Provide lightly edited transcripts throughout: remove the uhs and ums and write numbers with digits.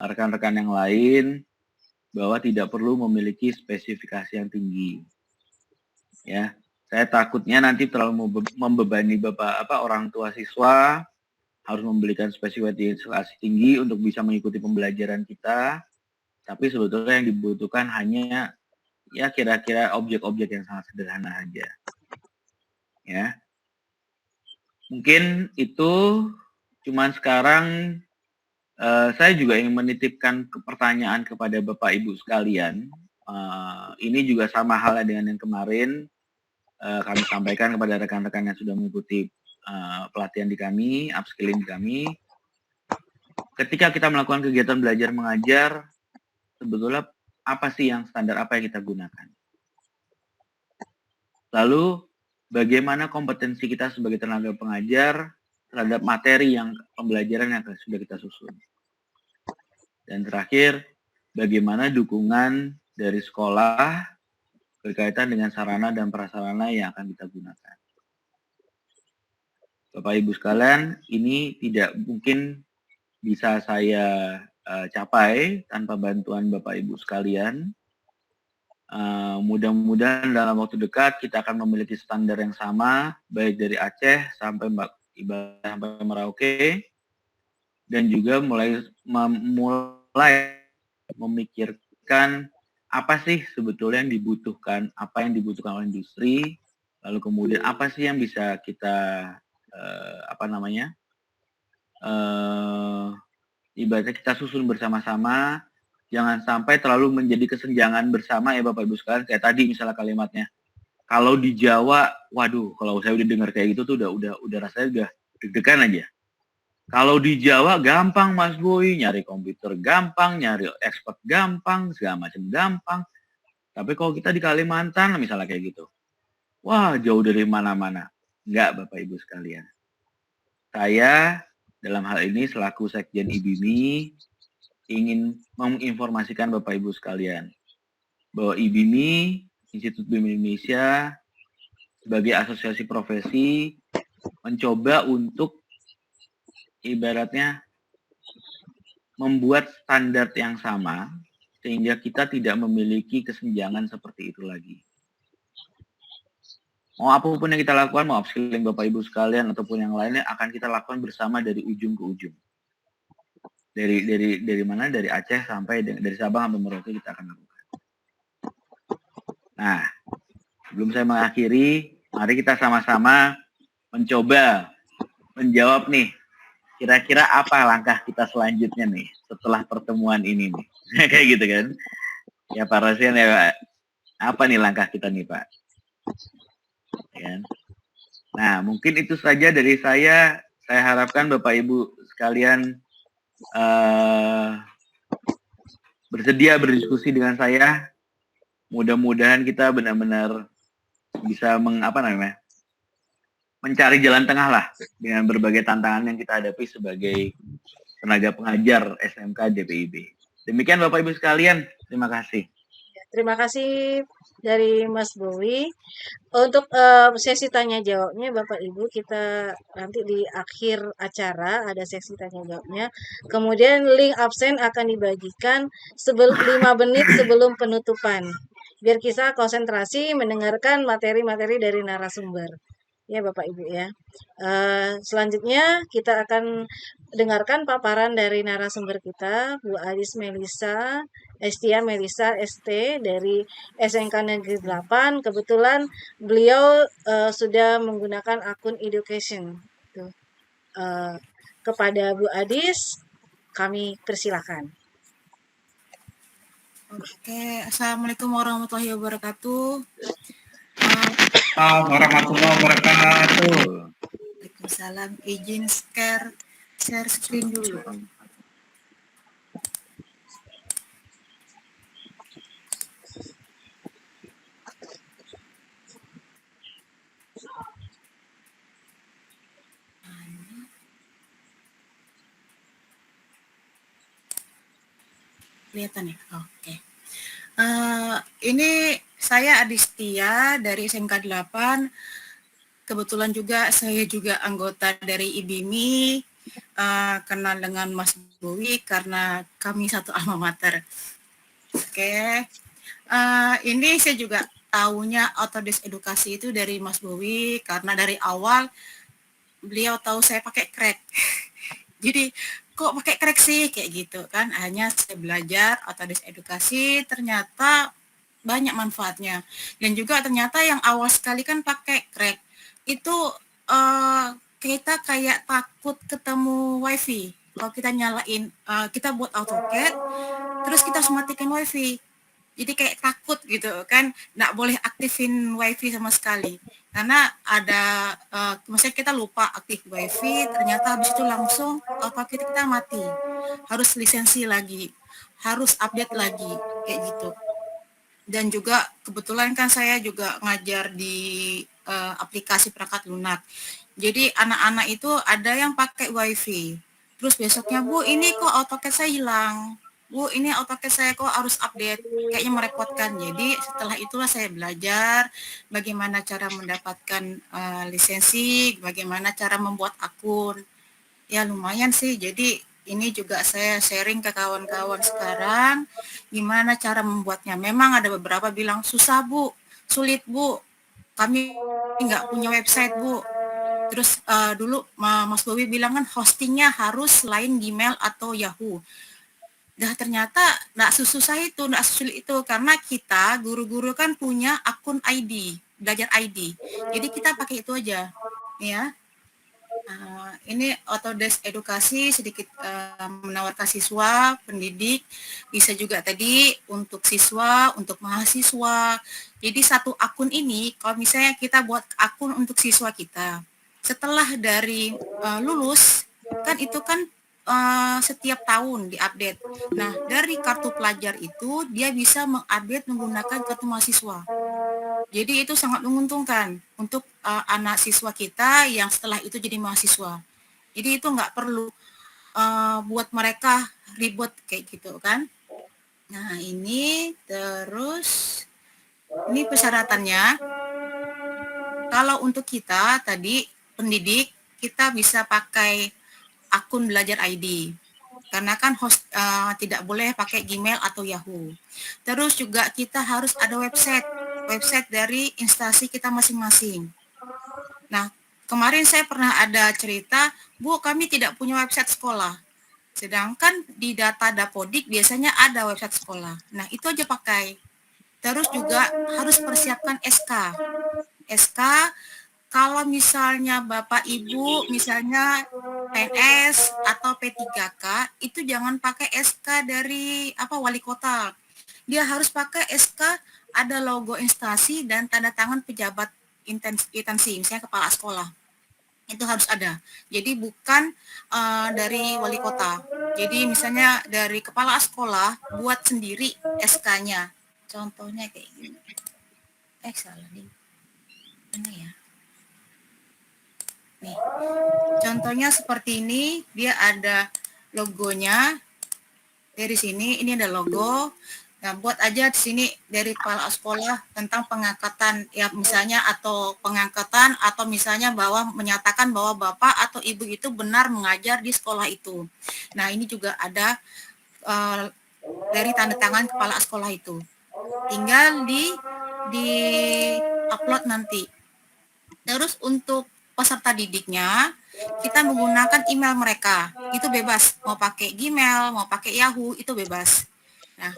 rekan-rekan yang lain bahwa tidak perlu memiliki spesifikasi yang tinggi. Ya, saya takutnya nanti terlalu membebani orang tua siswa harus memberikan spesifikasi tinggi untuk bisa mengikuti pembelajaran kita, tapi sebetulnya yang dibutuhkan hanya ya kira-kira objek-objek yang sangat sederhana aja. Ya, mungkin itu. Cuman sekarang saya juga ingin menitipkan pertanyaan kepada Bapak Ibu sekalian. Ini juga sama halnya dengan yang kemarin kami sampaikan kepada rekan-rekan yang sudah mengikuti pelatihan di kami, upskilling di kami. Ketika kita melakukan kegiatan belajar mengajar, sebetulnya apa sih yang standar apa yang kita gunakan? Lalu bagaimana kompetensi kita sebagai tenaga pengajar terhadap materi yang pembelajaran yang sudah kita susun? Dan terakhir, bagaimana dukungan dari sekolah berkaitan dengan sarana dan prasarana yang akan kita gunakan. Bapak Ibu sekalian, ini tidak mungkin bisa saya capai tanpa bantuan Bapak Ibu sekalian. Mudah-mudahan dalam waktu dekat kita akan memiliki standar yang sama, baik dari Aceh sampai Merauke, dan juga mulai memikirkan apa sih sebetulnya yang dibutuhkan, apa yang dibutuhkan oleh industri, lalu kemudian apa sih yang bisa kita ibaratnya kita susun bersama-sama, jangan sampai terlalu menjadi kesenjangan bersama ya Bapak Ibu sekalian. Kayak tadi misalnya kalimatnya, kalau di Jawa, waduh, kalau saya udah dengar kayak gitu tuh udah rasanya udah deg-degan aja. Kalau di Jawa gampang Mas Boy, nyari komputer gampang, nyari expert gampang, segala macam gampang. Tapi kalau kita di Kalimantan misalnya kayak gitu, wah jauh dari mana-mana. Enggak Bapak Ibu sekalian. Saya dalam hal ini selaku Sekjen IBIMI ingin menginformasikan Bapak Ibu sekalian bahwa IBIMI, Institut BIM Indonesia, sebagai asosiasi profesi mencoba untuk ibaratnya membuat standar yang sama sehingga kita tidak memiliki kesenjangan seperti itu lagi. Mau apapun yang kita lakukan, mau upskilling Bapak Ibu sekalian ataupun yang lainnya akan kita lakukan bersama dari ujung ke ujung. Dari mana? Dari Aceh sampai dari Sabang sampai Merauke kita akan lakukan. Nah, sebelum saya mengakhiri, mari kita sama-sama mencoba menjawab nih, kira-kira apa langkah kita selanjutnya nih setelah pertemuan ini nih. Kayak gitu kan. Ya Pak Rosian ya Pak. Apa nih langkah kita nih Pak? Ya. Nah, mungkin itu saja dari saya. Saya harapkan Bapak Ibu sekalian bersedia berdiskusi dengan saya. Mudah-mudahan kita benar-benar bisa mencari jalan tengah lah dengan berbagai tantangan yang kita hadapi sebagai tenaga pengajar SMK DPIB. Demikian Bapak Ibu sekalian, terima kasih. Terima kasih dari Mas Bowi. Untuk sesi tanya jawabnya Bapak Ibu, kita nanti di akhir acara ada sesi tanya jawabnya. Kemudian link absen akan dibagikan 5 menit sebelum penutupan. Biar kita konsentrasi mendengarkan materi-materi dari narasumber. Ya Bapak Ibu ya. Selanjutnya kita akan dengarkan paparan dari narasumber kita, Bu Aris Melisa, Estia Melisa ST dari SMK Negeri 8. Kebetulan beliau sudah menggunakan akun education. Kepada Bu Adis, kami persilakan. Oke, Assalamualaikum warahmatullahi wabarakatuh. Warahmatullahi wabarakatuh. Waalaikumsalam. Izin share screen dulu. Kelihatan ya? Oke. Ini saya Adistia dari SMK 8. Kebetulan juga saya juga anggota dari IBIMI. kenal dengan Mas Bowie karena kami satu alma mater. Oke. Ini saya juga tahunya Autodesk Edukasi itu dari Mas Bowie karena dari awal beliau tahu saya pakai crack. Jadi kok pakai crack sih kayak gitu kan. Hanya saya belajar Autodesk Edukasi ternyata banyak manfaatnya. Dan juga ternyata yang awal sekali kan pakai crack itu kita kayak takut ketemu wifi. Kalau kita nyalain, kita buat AutoCAD, terus kita harus matikan wifi. Jadi kayak takut gitu kan, nggak boleh aktifin wifi sama sekali. Karena ada, maksudnya kita lupa aktif wifi, ternyata habis itu langsung AutoCAD kita mati. Harus lisensi lagi, harus update lagi, kayak gitu. Dan juga kebetulan kan saya juga ngajar di aplikasi perangkat lunak. Jadi anak-anak itu ada yang pakai wifi. Terus besoknya, Bu, ini kok AutoCAD saya hilang. Bu, ini AutoCAD saya kok harus update. Kayaknya merepotkan. Jadi setelah itulah saya belajar bagaimana cara mendapatkan lisensi, bagaimana cara membuat akun. Ya lumayan sih. Jadi ini juga saya sharing ke kawan-kawan sekarang gimana cara membuatnya. Memang ada beberapa bilang susah Bu, sulit Bu, kami nggak punya website Bu. Terus dulu Mas Bowie bilang kan hostingnya harus selain Gmail atau Yahoo. Dah ternyata nggak susah itu, nggak sulit itu karena kita guru-guru kan punya akun ID, belajar ID. Jadi kita pakai itu aja, ya. Ini Autodesk Edukasi sedikit menawarkan siswa, pendidik, bisa juga tadi untuk siswa, untuk mahasiswa. Jadi satu akun ini, kalau misalnya kita buat akun untuk siswa kita, setelah dari lulus, kan itu kan setiap tahun diupdate. Nah, dari kartu pelajar itu, dia bisa mengupdate menggunakan kartu mahasiswa. Jadi itu sangat menguntungkan untuk anak siswa kita yang setelah itu jadi mahasiswa. Jadi itu nggak perlu buat mereka ribet kayak gitu kan. Nah ini terus ini persyaratannya. Kalau untuk kita tadi pendidik kita bisa pakai akun belajar ID. Karena kan host tidak boleh pakai Gmail atau Yahoo. Terus juga kita harus ada website dari instansi kita masing-masing. Nah, kemarin saya pernah ada cerita, Bu, kami tidak punya website sekolah. Sedangkan di data Dapodik biasanya ada website sekolah. Nah, itu aja pakai. Terus juga harus persiapkan SK. SK kalau misalnya Bapak Ibu misalnya PNS atau P3K itu jangan pakai SK dari wali kota. Dia harus pakai SK ada logo instansi dan tanda tangan pejabat instansi, misalnya kepala sekolah. Itu harus ada. Jadi bukan dari wali kota. Jadi misalnya dari kepala sekolah buat sendiri SK-nya. Contohnya kayak gini. Salah nih. Mana ya? Nih. Contohnya seperti ini, dia ada logonya. Dari sini ini ada logo. Nah, buat aja di sini dari kepala sekolah tentang pengangkatan ya misalnya atau pengangkatan atau misalnya bahwa menyatakan bahwa Bapak atau Ibu itu benar mengajar di sekolah itu. Nah, ini juga ada dari tanda tangan kepala sekolah itu. Tinggal di upload nanti. Terus untuk peserta didiknya kita menggunakan email mereka. Itu bebas, mau pakai Gmail, mau pakai Yahoo, itu bebas. Nah,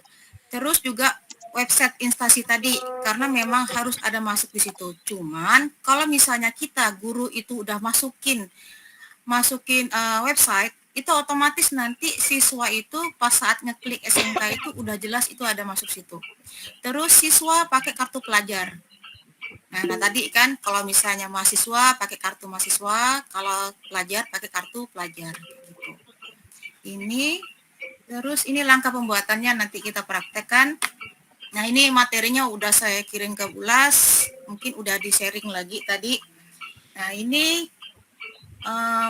terus juga website instansi tadi karena memang harus ada masuk di situ. Cuman kalau misalnya kita guru itu udah masukin website itu otomatis nanti siswa itu pas saat ngeklik SMK itu udah jelas itu ada masuk situ. Terus siswa pakai kartu pelajar. Nah tadi kan kalau misalnya mahasiswa pakai kartu mahasiswa, kalau pelajar pakai kartu pelajar gitu. Ini terus ini langkah pembuatannya nanti kita praktekkan. Nah ini materinya udah saya kirim ke Bulas, mungkin udah di-sharing lagi tadi. Nah ini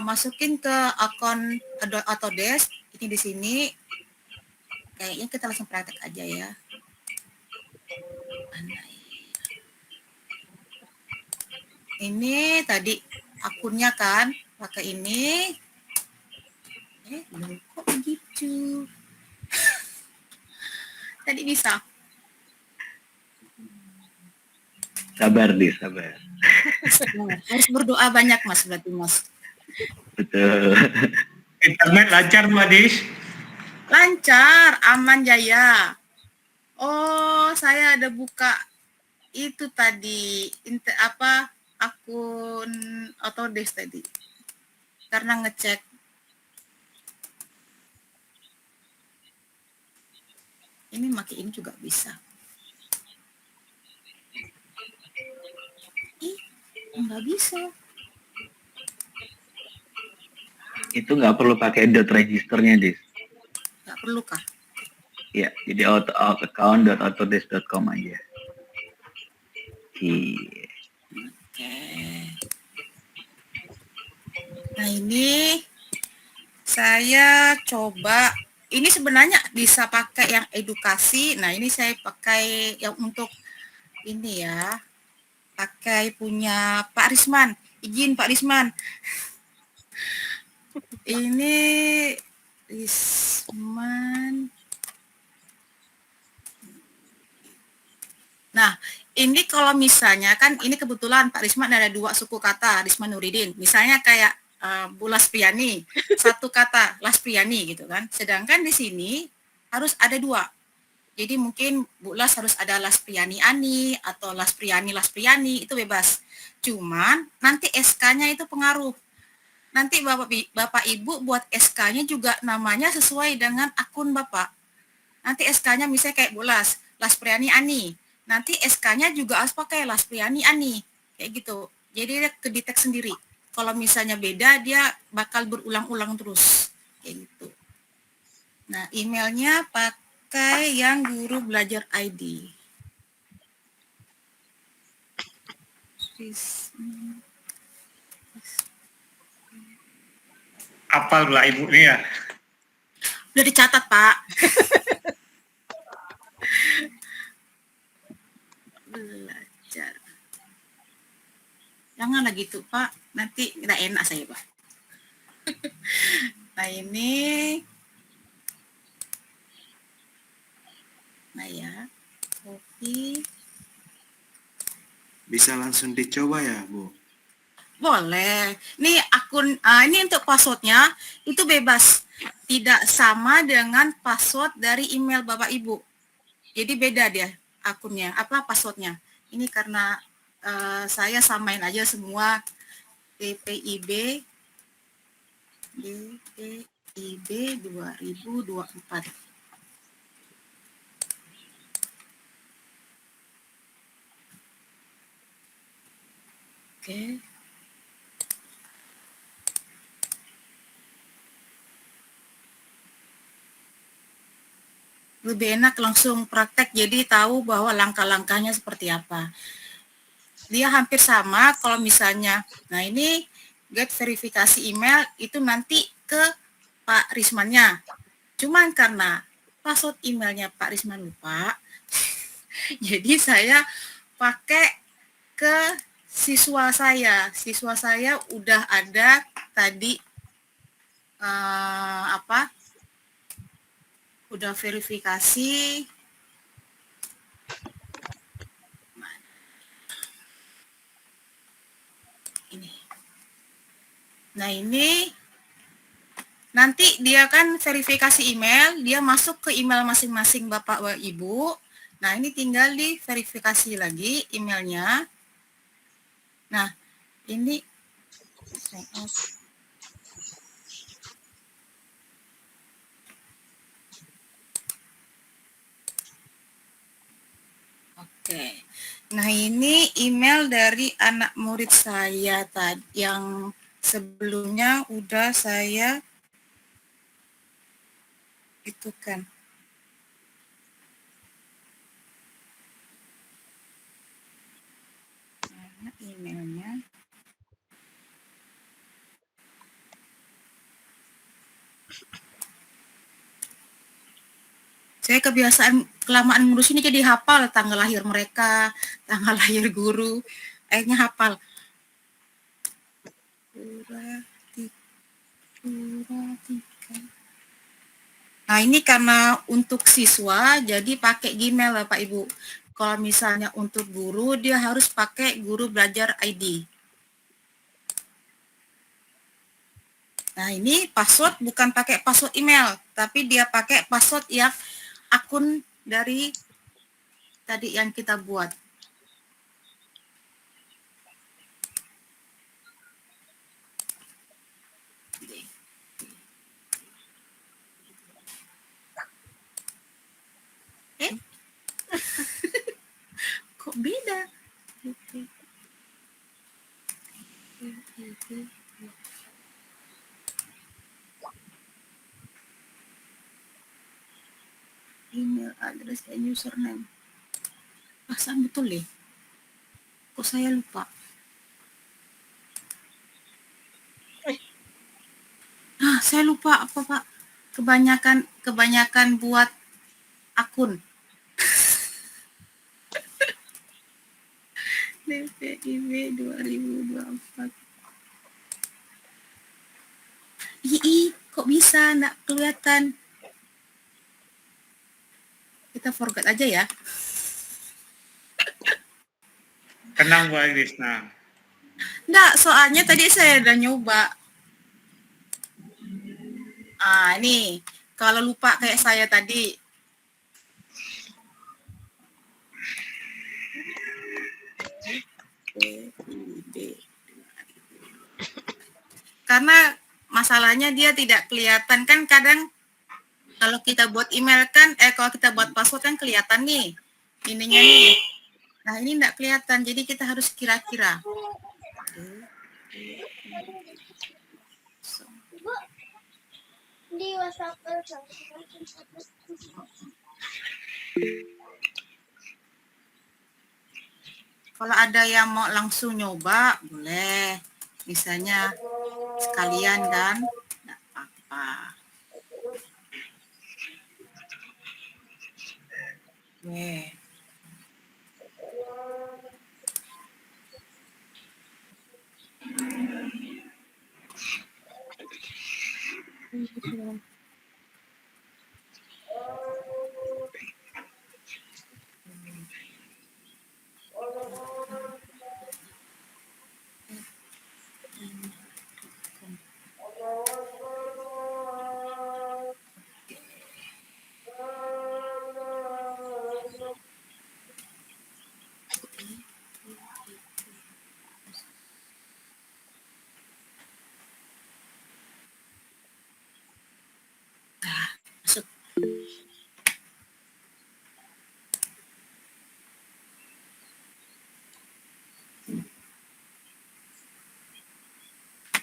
masukin ke akun Autodesk, ini di sini. Kayaknya kita langsung praktek aja ya. Ini tadi akunnya kan, pakai ini. Loh, kok begitu? Tadi bisa. Sabar, Dis, sabar. Harus berdoa banyak, Mas, berarti, Mas. Betul. Internet lancar Mbak Dis? Lancar, aman jaya. Oh, saya ada buka itu tadi, akun Autodesk tadi. Karena ngecek. Ini pakai ini juga bisa. Ih, nggak bisa. Itu nggak perlu pakai dot registernya, Dis. Nggak perlu kah? Ya, jadi account.autodesk.com aja. Iya. Oke. Nah, ini saya coba, ini sebenarnya bisa pakai yang edukasi. Nah, ini saya pakai yang untuk ini ya, pakai punya Pak Risman. Izin Pak Risman. Ini Risman. Nah, ini kalau misalnya kan ini kebetulan Pak Risman ada 2 suku kata, Risman Nuridin. Misalnya kayak Bu Laspriani, satu kata Laspriani gitu kan. Sedangkan di sini harus ada 2. Jadi mungkin Bu Las harus ada Laspriani Ani atau Laspriani itu bebas. Cuman nanti SK-nya itu pengaruh. Nanti Bapak Ibu buat SK-nya juga namanya sesuai dengan akun Bapak. Nanti SK-nya misalnya kayak Bu Las, Laspriani Ani. Nanti SK-nya juga harus pakai Laspriani Ani. Kayak gitu. Jadi dia kedetek sendiri. Kalau misalnya beda, dia bakal berulang-ulang terus. Kayak gitu. Nah, emailnya pakai yang Guru Belajar ID. Apal lah Ibu nih ya. Udah dicatat, Pak. Belajar. Janganlah gitu, Pak. Nanti tidak enak saya, Pak. Nah, ini. Nah, ya. Copy. Bisa langsung dicoba ya, Bu? Boleh. Ini akun, ini untuk passwordnya itu bebas. Tidak sama dengan password dari email Bapak Ibu. Jadi beda dia akunnya, passwordnya. Ini karena saya samain aja semua DPIB 2024. Oke. Lebih enak langsung praktek, jadi tahu bahwa langkah-langkahnya seperti apa. Dia hampir sama kalau misalnya, nah ini get verifikasi email itu nanti ke Pak Rismannya. Cuman karena password emailnya Pak Risman lupa, jadi saya pakai ke siswa saya. Siswa saya udah ada tadi udah verifikasi. Ini. Nah, ini nanti dia kan verifikasi email, dia masuk ke email masing-masing Bapak Ibu. Nah, ini tinggal di verifikasi lagi emailnya. Nah, ini Oke. Nah, ini email dari anak murid saya tadi yang sebelumnya udah saya itu kan. Nah, emailnya. Saya kebiasaan kelamaan ngurus ini jadi hafal tanggal lahir mereka, tanggal lahir guru, akhirnya hafal. Pura 3 Nah, ini karena untuk siswa, jadi pakai Gmail Bapak Ibu. Kalau misalnya untuk guru, dia harus pakai Guru Belajar ID. Nah, ini password bukan pakai password email, tapi dia pakai password yang akun dari tadi yang kita buat. Kok beda? Email address and username. Pasang betul deh. Kok saya lupa? Saya lupa apa Pak? Kebanyakan buat akun. DPIB 2024. Kok bisa nggak kelihatan? Kita forget aja ya. Tenang Bu Iris. Nah, Nggak, soalnya tadi saya udah nyoba. Ini kalau lupa kayak saya tadi. Karena masalahnya dia tidak kelihatan kan, kadang kalau kita buat email kan, kalau kita buat password kan kelihatan nih ininya nih. Nah, ini enggak kelihatan, jadi kita harus kira-kira. Di WhatsApp. Kalau ada yang mau langsung nyoba, boleh. Misalnya sekalian kan, enggak apa-apa. Oke. Masuk.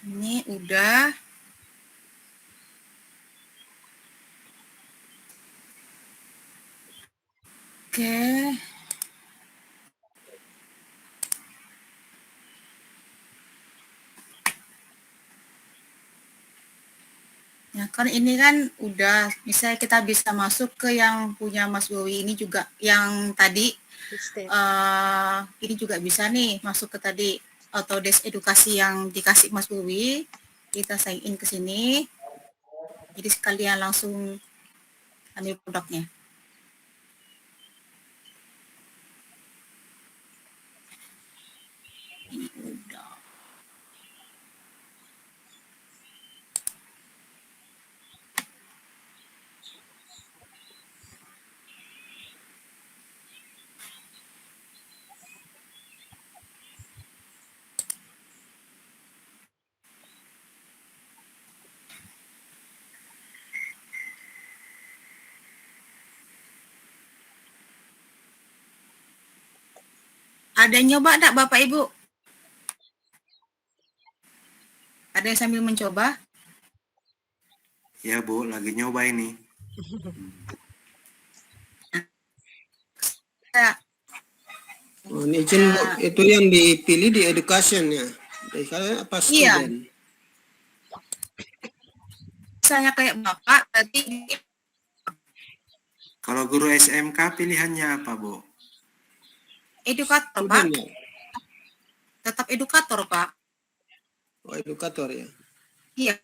Ini udah. Oke. Ya, kan ini kan udah, misalnya kita bisa masuk ke yang punya Mas Bowi ini juga, yang tadi, ini juga bisa nih masuk ke tadi Autodesk Edukasi yang dikasih Mas Bowi, kita sign in ke sini, jadi sekalian langsung ambil produknya. Ini udah. Ada yang nyoba enggak Bapak Ibu? Ada yang sambil mencoba? Ya Bu, lagi nyoba ini. Ya. Oh, ini izin Bu, itu yang dipilih di education ya. Kalian apa Iya. student? Misalnya kayak Bapak tadi. Kalau guru SMK pilihannya apa Bu? Edukator, Student Pak. ya? Tetap edukator, Pak. Oh, edukator ya. Iya.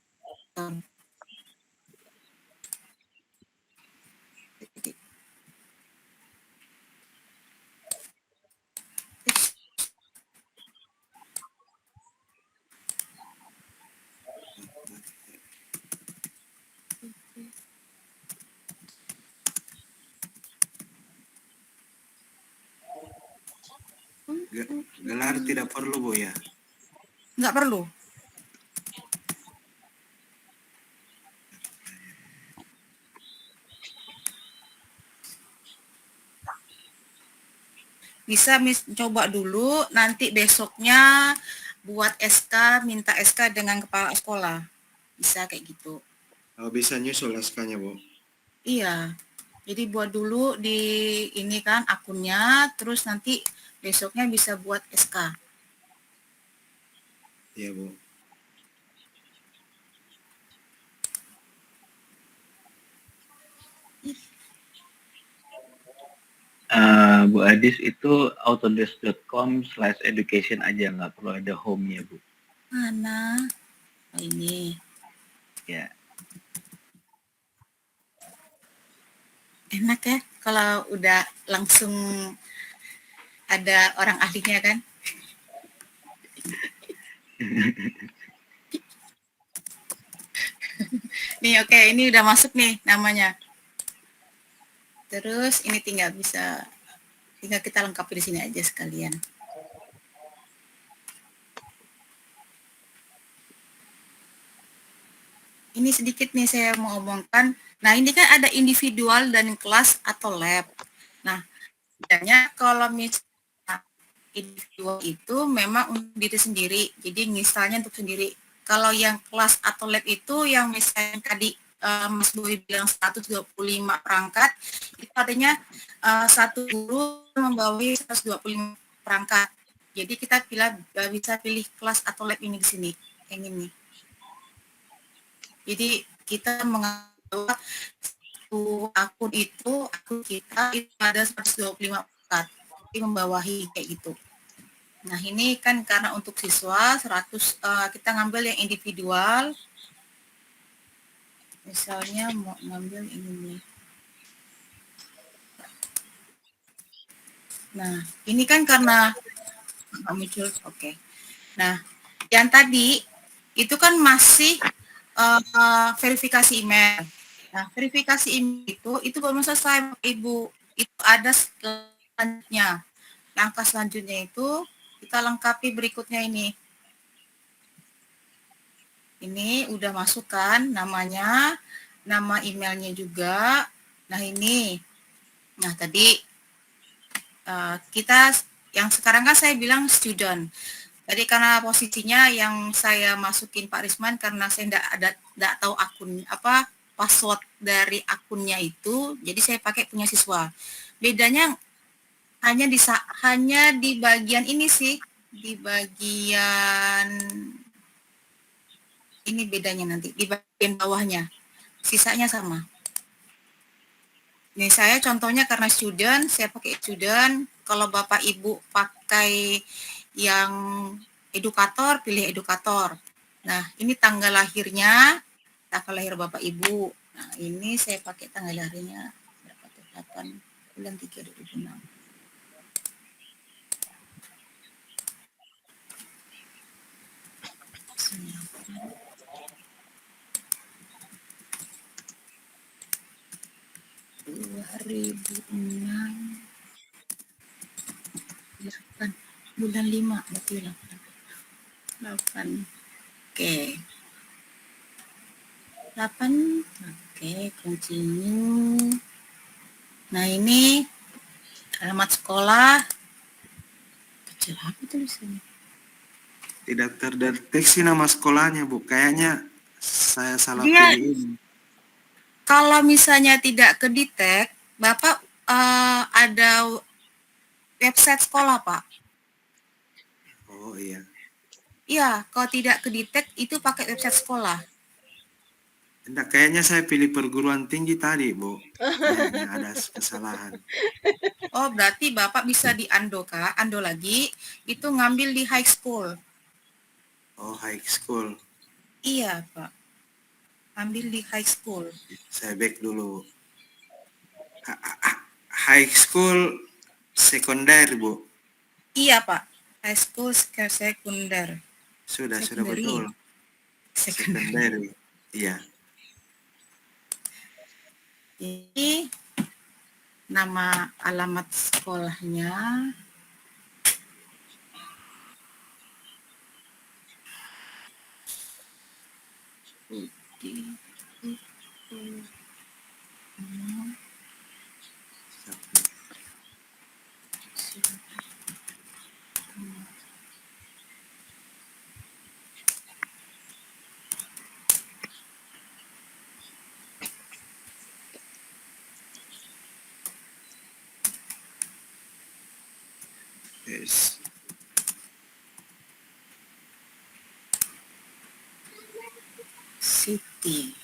Gelar tidak perlu, Bu, ya? Nggak perlu. Bisa coba dulu, nanti besoknya buat SK, minta SK dengan kepala sekolah. Bisa kayak gitu. Oh, bisa nyusul SK-nya, Bu. Iya. Jadi buat dulu di ini kan akunnya, terus nanti besoknya bisa buat SK. Iya, Bu. Bu Adis itu autodesk.com/education aja, nggak perlu ada home-nya, Bu. Mana? Oh, ini. Ya. Enak ya kalau udah langsung ada orang ahlinya kan. Nih oke, ini udah masuk nih namanya. Terus ini tinggal kita lengkapi di sini aja sekalian. Ini sedikit nih saya mau omongkan. Nah, ini kan ada individual dan kelas atau lab. Nah, biasanya kalau misalnya individual itu memang untuk diri sendiri. Jadi misalnya untuk sendiri. Kalau yang kelas atau lab itu yang misalnya tadi Mas Boy bilang 125 perangkat, itu artinya satu guru membawa 125 perangkat. Jadi kita bisa pilih kelas atau lab ini di sini, yang ini. Jadi kita mengatur akun kita itu ada 125 perangkat, jadi membawahi kayak gitu. Nah ini kan karena untuk siswa 100 kita ngambil yang individual. Misalnya mau ngambil ini nih. Nah ini kan karena muncul, oke. Nah yang tadi itu kan masih verifikasi email. Nah, verifikasi email itu belum selesai, Ibu. Itu ada selanjutnya. Langkah selanjutnya itu kita lengkapi berikutnya ini. Ini udah masukkan namanya, nama emailnya juga. Nah, ini. Nah, tadi kita yang sekarang kan saya bilang student. Jadi karena posisinya yang saya masukin Pak Risman karena saya enggak tahu akun password dari akunnya itu, jadi saya pakai punya siswa. Bedanya hanya di bagian ini sih, di bagian ini bedanya nanti di bagian bawahnya. Sisanya sama. Nih saya contohnya karena student, saya pakai student. Kalau Bapak Ibu pakai yang edukator, pilih edukator. Nah, ini tanggal lahirnya, tanggal lahir Bapak Ibu. Nah, ini saya pakai tanggal lahirnya 8 bulan 3 2006. Bulan 5 berarti 8. Oke. 8. Oke, continue. Nah, ini alamat sekolah. Kecil apa tulisannya? Tidak terdeteksi nama sekolahnya, Bu. Kayaknya saya salah Dia pilih ini. kalau misalnya tidak kedetek, Bapak ada website sekolah, Pak. Oh iya. Iya, kalau tidak kedetek itu pakai website sekolah. Enggak, kayaknya saya pilih perguruan tinggi tadi, Bu. Kayaknya ada kesalahan. Oh, berarti Bapak bisa di Ando, Kak. Ando lagi, itu ngambil di high school. Oh, high school. Iya, Pak. Ambil di high school. Saya back dulu. High school sekunder, Bu. Iya, Pak. High school sekunder. Sudah Secondary. betul. Secondary. Iya. Ini nama alamat sekolahnya. Yes. Siti.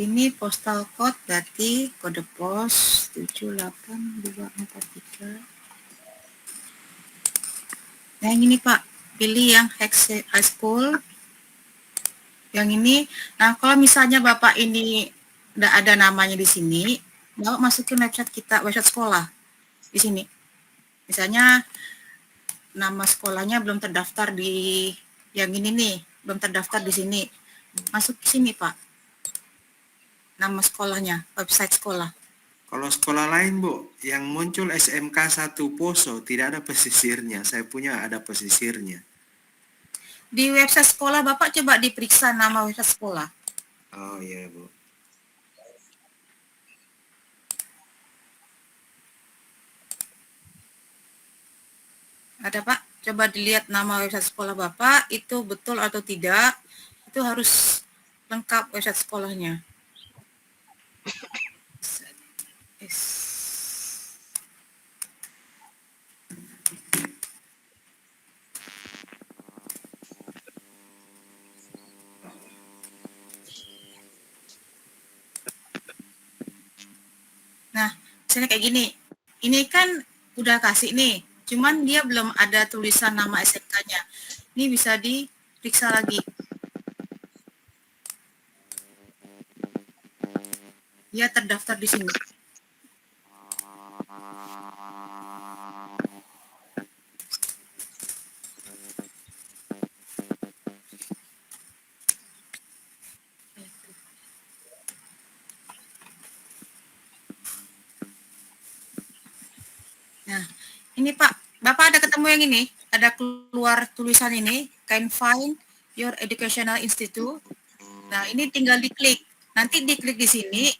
Ini postal code berarti kode pos 78243. Nah, yang ini Pak, pilih yang high school. Yang ini, nah kalau misalnya Bapak ini udah ada namanya di sini, Bapak masukin website kita, website sekolah di sini. Misalnya nama sekolahnya belum terdaftar di yang ini nih, belum terdaftar di sini. Masuk ke sini Pak. Nama sekolahnya, website sekolah. Kalau sekolah lain, Bu, yang muncul SMK 1 Poso tidak ada pesisirnya. Saya punya ada pesisirnya. Di website sekolah Bapak coba diperiksa nama website sekolah. Oh iya, Bu. Ada Pak, coba dilihat nama website sekolah Bapak, itu betul atau tidak. Itu harus lengkap website sekolahnya. Nah, misalnya kayak gini, ini kan udah kasih nih, cuman dia belum ada tulisan nama SMK-nya. Ini bisa diperiksa lagi. Dia terdaftar di sini. Nah, ini Pak, Bapak ada ketemu yang ini? Ada keluar tulisan ini, can find your educational institute. Nah, ini tinggal diklik. Nanti diklik di sini.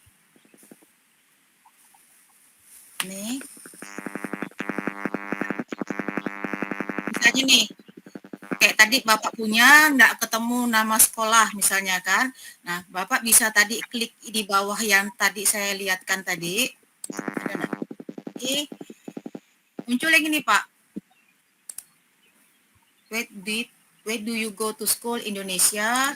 Nih. Misalnya nih, kayak tadi Bapak punya, nggak ketemu nama sekolah misalnya kan. Nah, Bapak bisa tadi klik di bawah yang tadi saya lihatkan tadi. Ada nanti. Muncul yang ini Pak. Where do you go to school Indonesia?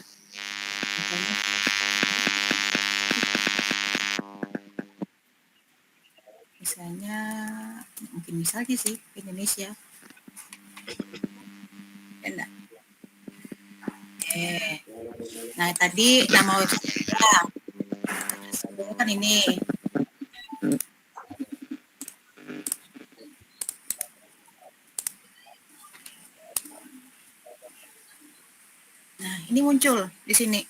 Misalnya mungkin misalnya sih Indonesia. Enggak. Nah tadi nama website kita kan ini. Nah, ini muncul di sini.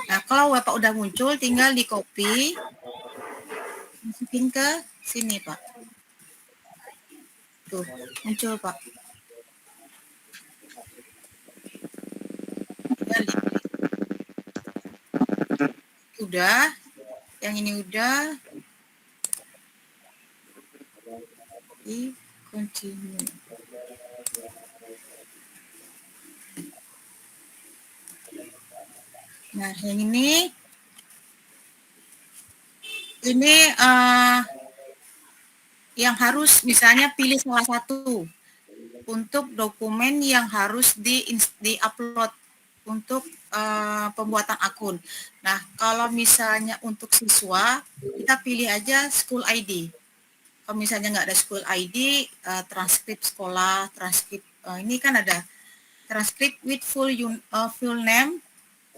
Nah, kalau Bapak udah muncul, tinggal di copy, masukin ke sini, Pak. Tuh, muncul, Pak. Udah, yang ini udah. Di continue. Nah, yang ini yang harus misalnya pilih salah satu untuk dokumen yang harus di-upload untuk pembuatan akun. Nah, kalau misalnya untuk siswa, kita pilih aja school ID. Kalau misalnya nggak ada school ID, transkrip sekolah, transkrip ini kan ada transkrip with full name,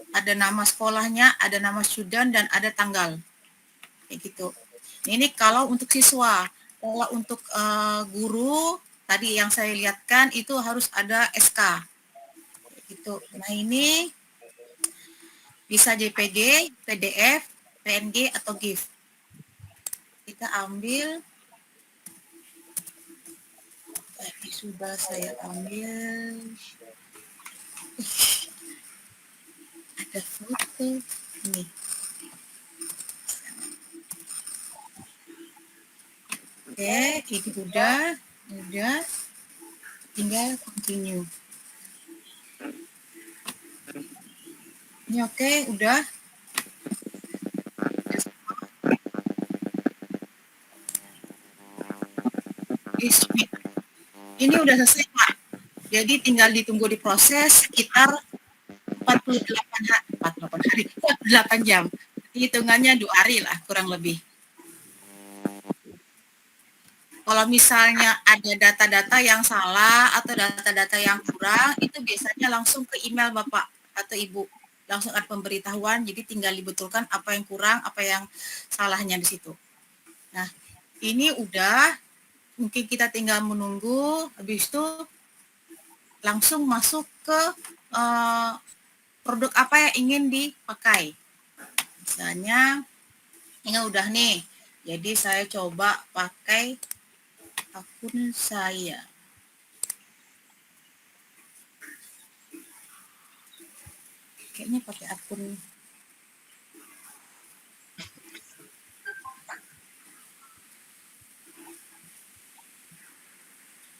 ada nama sekolahnya, ada nama student, dan ada tanggal. Kayak gitu. Ini kalau untuk siswa. Kalau untuk guru, tadi yang saya lihatkan itu harus ada SK. Gitu. Nah ini bisa JPG, PDF, PNG atau GIF. Kita ambil, tadi sudah saya ambil, ada foto ini. Oke, ini udah, tinggal continue. Ini oke, udah. Ini udah selesai, Pak. Jadi tinggal ditunggu diproses sekitar 48 jam. Hitungannya 2 hari lah, kurang lebih. Kalau misalnya ada data-data yang salah atau data-data yang kurang, itu biasanya langsung ke email Bapak atau Ibu. Langsung ada pemberitahuan, jadi tinggal dibetulkan apa yang kurang, apa yang salahnya di situ. Nah, ini udah, mungkin kita tinggal menunggu, habis itu langsung masuk ke produk apa yang ingin dipakai. Misalnya, ini udah nih, jadi saya coba pakai akun saya. Kayaknya pakai akun.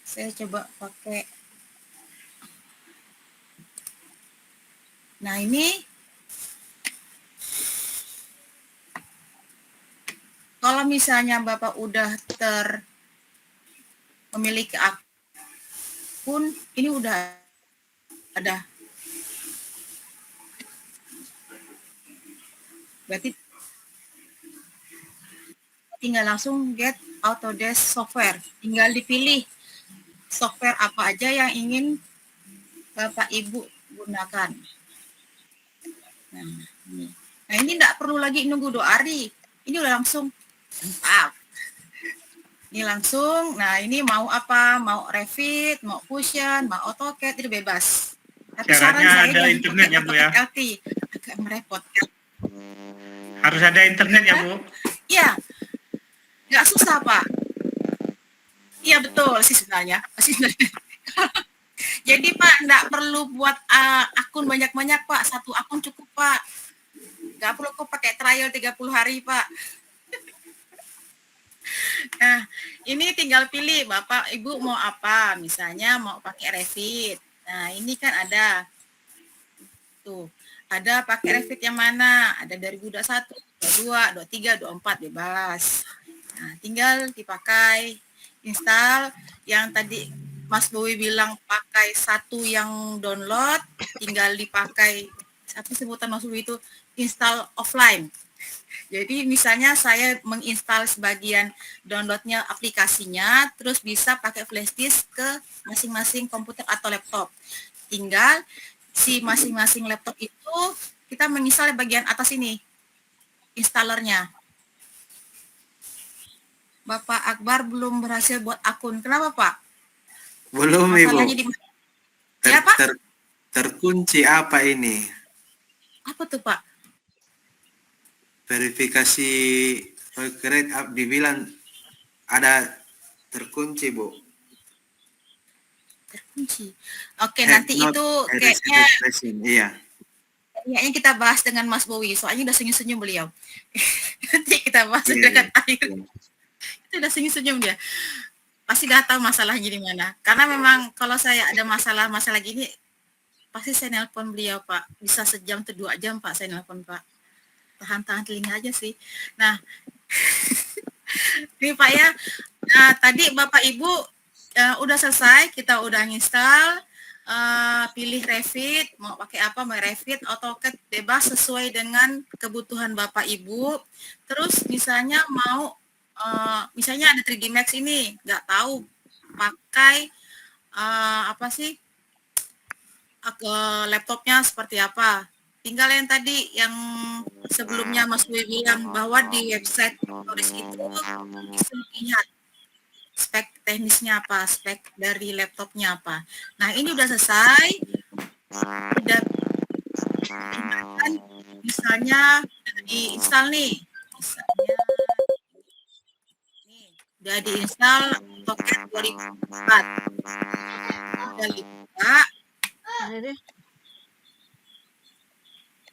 Saya coba pakai. Nah, ini kalau misalnya Bapak udah memiliki akun, ini udah ada. Berarti tinggal langsung get Autodesk software. Tinggal dipilih software apa aja yang ingin Bapak Ibu gunakan. Nah, ini enggak perlu lagi nunggu 2 hari. Ini udah langsung. Mantap. Ini langsung. Nah, ini mau apa? Mau Revit, mau Fusion, mau AutoCAD, itu bebas. Tapi saran Syaratnya saya ada jangan internet pakai ya, Bu, ya? AutoCAD LT. Agak merepotkan. Harus ada internet ya, Bu? Iya. Nggak susah, Pak. Iya, betul sih sebenarnya. Jadi, Pak, nggak perlu buat akun banyak-banyak, Pak. 1 akun cukup, Pak. Nggak perlu kok pakai trial 30 hari, Pak. Nah, ini tinggal pilih Bapak Ibu mau apa. Misalnya mau pakai Revit. Nah, ini kan ada. Tuh, ada pakai Revit yang mana? Ada dari 21, 22, 23, 24, bebas. Nah, tinggal dipakai, install. Yang tadi Mas Bowie bilang pakai 1 yang download, tinggal dipakai, apa sebutan Mas Bowie itu, install offline. Jadi misalnya saya menginstal sebagian downloadnya aplikasinya, terus bisa pakai flash disk ke masing-masing komputer atau laptop. Tinggal si masing-masing laptop itu kita menginstal bagian atas ini, installernya. Bapak Akbar belum berhasil buat akun. Kenapa, Pak? Belum, Ibu. Masalahnya di ya, Pak? Terkunci apa ini? Apa tuh, Pak? Verifikasi grade up dibilang ada terkunci, Bu. Terkunci. Oke, nanti itu kayaknya iya. kayaknya kita bahas dengan Mas Bowie, soalnya udah senyum-senyum beliau. Nanti kita bahas dengan akhir. Itu udah senyum-senyum dia. Pasti udah tahu masalahnya di mana. Karena memang kalau saya ada masalah gini, pasti saya nelpon beliau, Pak. Bisa sejam atau 2 jam, Pak, saya nelpon, Pak. Tahan-tahan telinga aja sih. Nah, ini Pak ya. Nah, tadi Bapak Ibu udah selesai, kita udah install, pilih Revit, mau pakai apa, mau Revit, AutoCAD, bebas sesuai dengan kebutuhan Bapak Ibu. Terus misalnya mau, misalnya ada 3D Max ini, nggak tahu pakai apa sih, laptopnya seperti apa. Tinggal yang tadi yang sebelumnya Mas Bowie bilang bahwa di website Autodesk itu bisa lihat spek teknisnya apa, spek dari laptopnya apa. Nah, ini udah selesai. Udah misalnya diinstal nih. Udah diinstal AutoCAD 2004. Udah dibuka. Ada deh.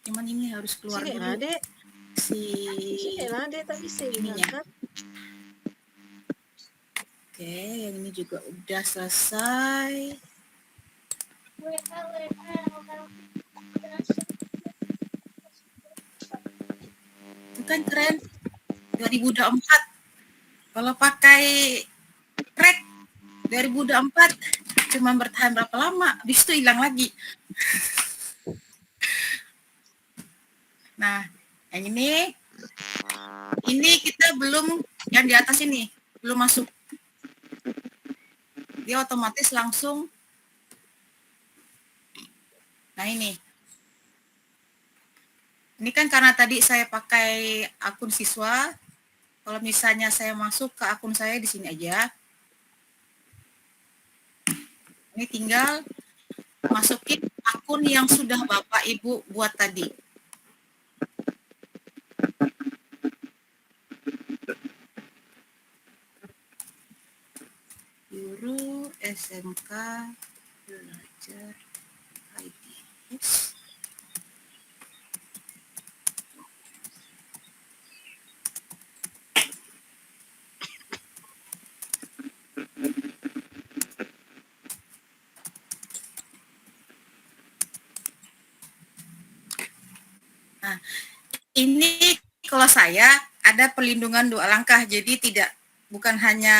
Cuman ini harus keluar Sini dulu lah, Dek. Sini si lah, Dek. Tak bisa ininya. diangkat. Oke, yang ini juga udah selesai. Itu kan keren. 2024. Kalau pakai Rek 2024 cuma bertahan berapa lama, habis itu hilang lagi. Nah, yang ini kita belum, yang di atas ini belum masuk. Dia otomatis langsung. Nah, ini kan karena tadi saya pakai akun siswa. Kalau misalnya saya masuk ke akun saya di sini aja. Ini tinggal masukin akun yang sudah Bapak Ibu buat tadi. Guru SMK Belajar ID. Yes. Nah, ini kalau saya ada perlindungan 2 langkah, jadi bukan hanya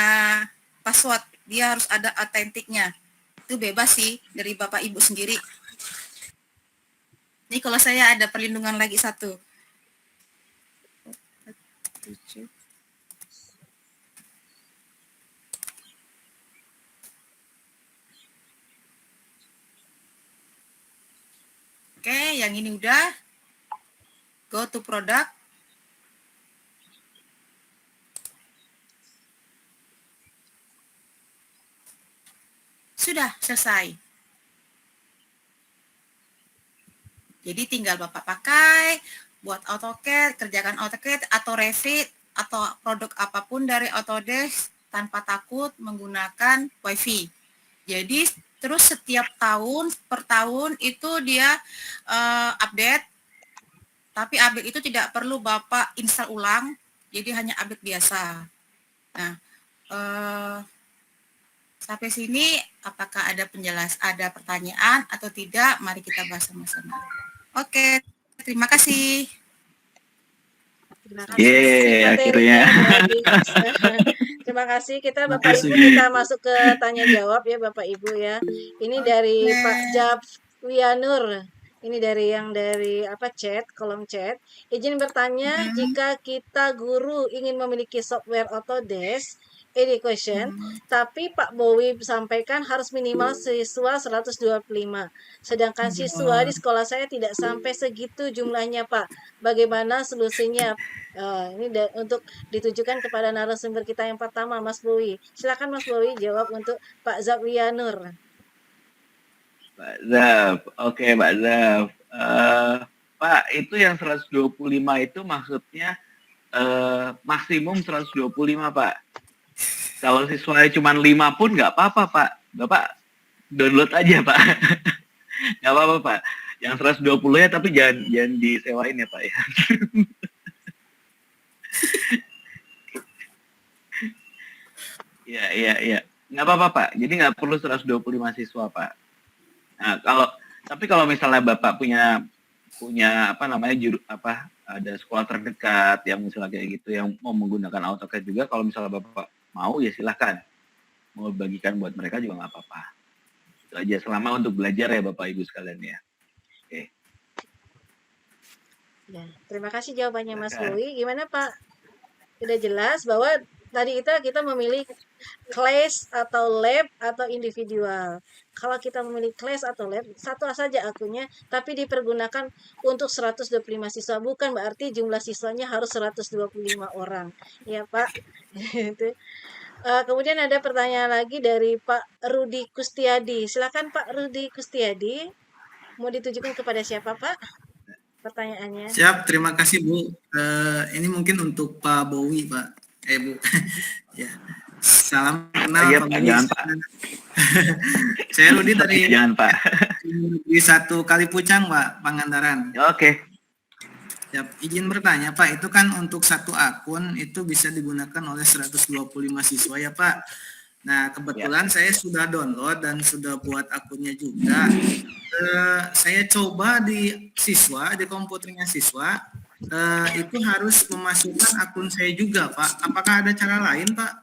password, dia harus ada autentiknya. Itu bebas sih dari Bapak Ibu sendiri. Ini kalau saya ada perlindungan lagi 1. Oke, yang ini udah. Go to product. Sudah selesai. Jadi tinggal Bapak pakai buat AutoCAD, kerjakan AutoCAD atau Revit atau produk apapun dari Autodesk tanpa takut menggunakan WiFi. Jadi terus setiap tahun per tahun itu dia update. Tapi update itu tidak perlu Bapak install ulang, jadi hanya update biasa. Nah, sampai sini apakah ada ada pertanyaan atau tidak? Mari kita bahas sama-sama. Oke, terima kasih. Terima kasih akhirnya. Terima kasih. Kita Bapak Ibu kita masuk ke tanya jawab ya Bapak Ibu ya. Ini dari Pak Japwianur. Ini dari chat, kolom chat. Izin bertanya, jika kita guru ingin memiliki software Autodesk Education, tapi Pak Bowie sampaikan harus minimal siswa 125. Sedangkan siswa di sekolah saya tidak sampai segitu jumlahnya, Pak. Bagaimana solusinya? Ini untuk ditujukan kepada narasumber kita yang pertama, Mas Bowie. Silakan Mas Bowie jawab untuk Pak Zapwianur. Pak Zaf, oke Pak Zaf. Pak, itu yang 125 itu maksudnya maksimum 125 Pak. Kalau siswanya cuma 5 pun nggak apa-apa Pak. Bapak download aja Pak. Nggak apa-apa Pak. Yang 120 ya tapi jangan disewain ya Pak ya. Iya. Nggak apa-apa Pak. Jadi nggak perlu 125 siswa Pak. Nah, kalau misalnya Bapak punya ada sekolah terdekat yang misalnya kayak gitu yang mau menggunakan AutoCAD juga, kalau misalnya Bapak mau ya silahkan. Mau bagikan buat mereka juga nggak apa-apa. Itu aja, selama untuk belajar ya Bapak Ibu sekalian ya. Oke. Ya, terima kasih jawabannya Mas Bowie. Gimana Pak? Sudah jelas bahwa tadi kita memilih class atau lab atau individual. Kalau kita memilih class atau lab, satu saja akunnya, tapi dipergunakan untuk 125 siswa. Bukan berarti jumlah siswanya harus 125 orang. Ya Pak. Kemudian ada pertanyaan lagi dari Pak Rudi Kustiadi. Silakan Pak Rudi Kustiadi. Mau ditujukan kepada siapa Pak? Pertanyaannya. Siap, terima kasih Bu. Ini mungkin untuk Pak Bowie Pak. Bu. Ya. Salam kenal Iya Pak Pak, Budi. jangan Pak. Saya Rudi dari Jangan Pak. di 1 Kalipucang, Pak, Pangandaran. Oke. Ya, izin bertanya Pak, itu kan untuk satu akun itu bisa digunakan oleh 125 siswa ya Pak. Nah, kebetulan saya sudah download dan sudah buat akunnya juga. Saya coba di komputernya siswa, itu harus memasukkan akun saya juga Pak. Apakah ada cara lain Pak?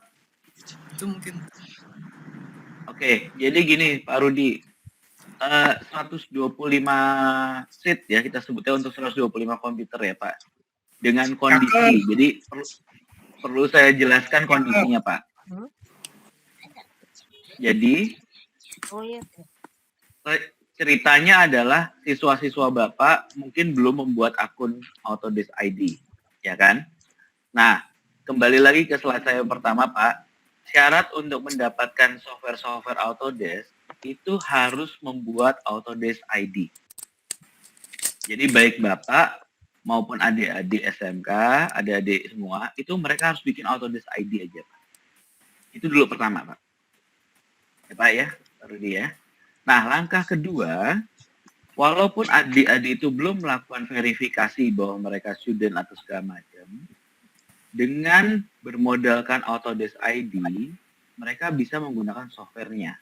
Itu mungkin. Oke, jadi gini Pak Rudi. 125 seat ya, kita sebutnya untuk 125 komputer ya Pak. Dengan kondisi, jadi perlu saya jelaskan kondisinya Pak. Jadi Oh iya. ceritanya adalah siswa-siswa Bapak mungkin belum membuat akun Autodesk ID, ya kan? Nah, kembali lagi ke slide saya pertama Pak. Syarat untuk mendapatkan software Autodesk itu harus membuat Autodesk ID. Jadi baik Bapak maupun adik-adik SMK, adik-adik semua, itu mereka harus bikin Autodesk ID aja Pak. Itu dulu pertama Pak. Ya Pak ya, Pak Rudi ya. Nah, langkah kedua, walaupun adik-adik itu belum melakukan verifikasi bahwa mereka student atau segala macam, dengan bermodalkan Autodesk ID, mereka bisa menggunakan softwarenya.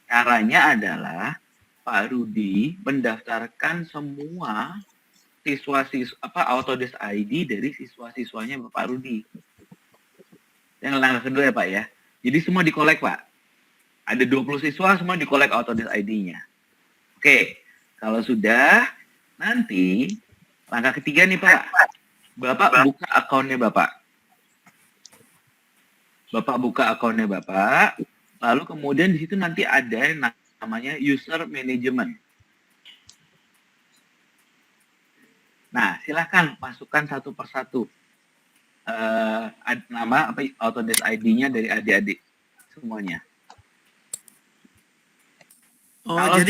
Caranya adalah Pak Rudi mendaftarkan semua Autodesk ID dari siswa-siswanya Bapak Rudi. Yang langkah kedua ya Pak ya. Jadi semua dikolek Pak. Ada 20 siswa semua dikolek Autodesk ID-nya. Oke, kalau sudah, nanti langkah ketiga nih Pak. Bapak buka akunnya Bapak. Bapak buka akunnya Bapak, lalu kemudian di situ nanti ada yang namanya user management. Nah, silakan masukkan satu persatu nama Autodesk ID-nya dari adik-adik semuanya. Oh, Kalau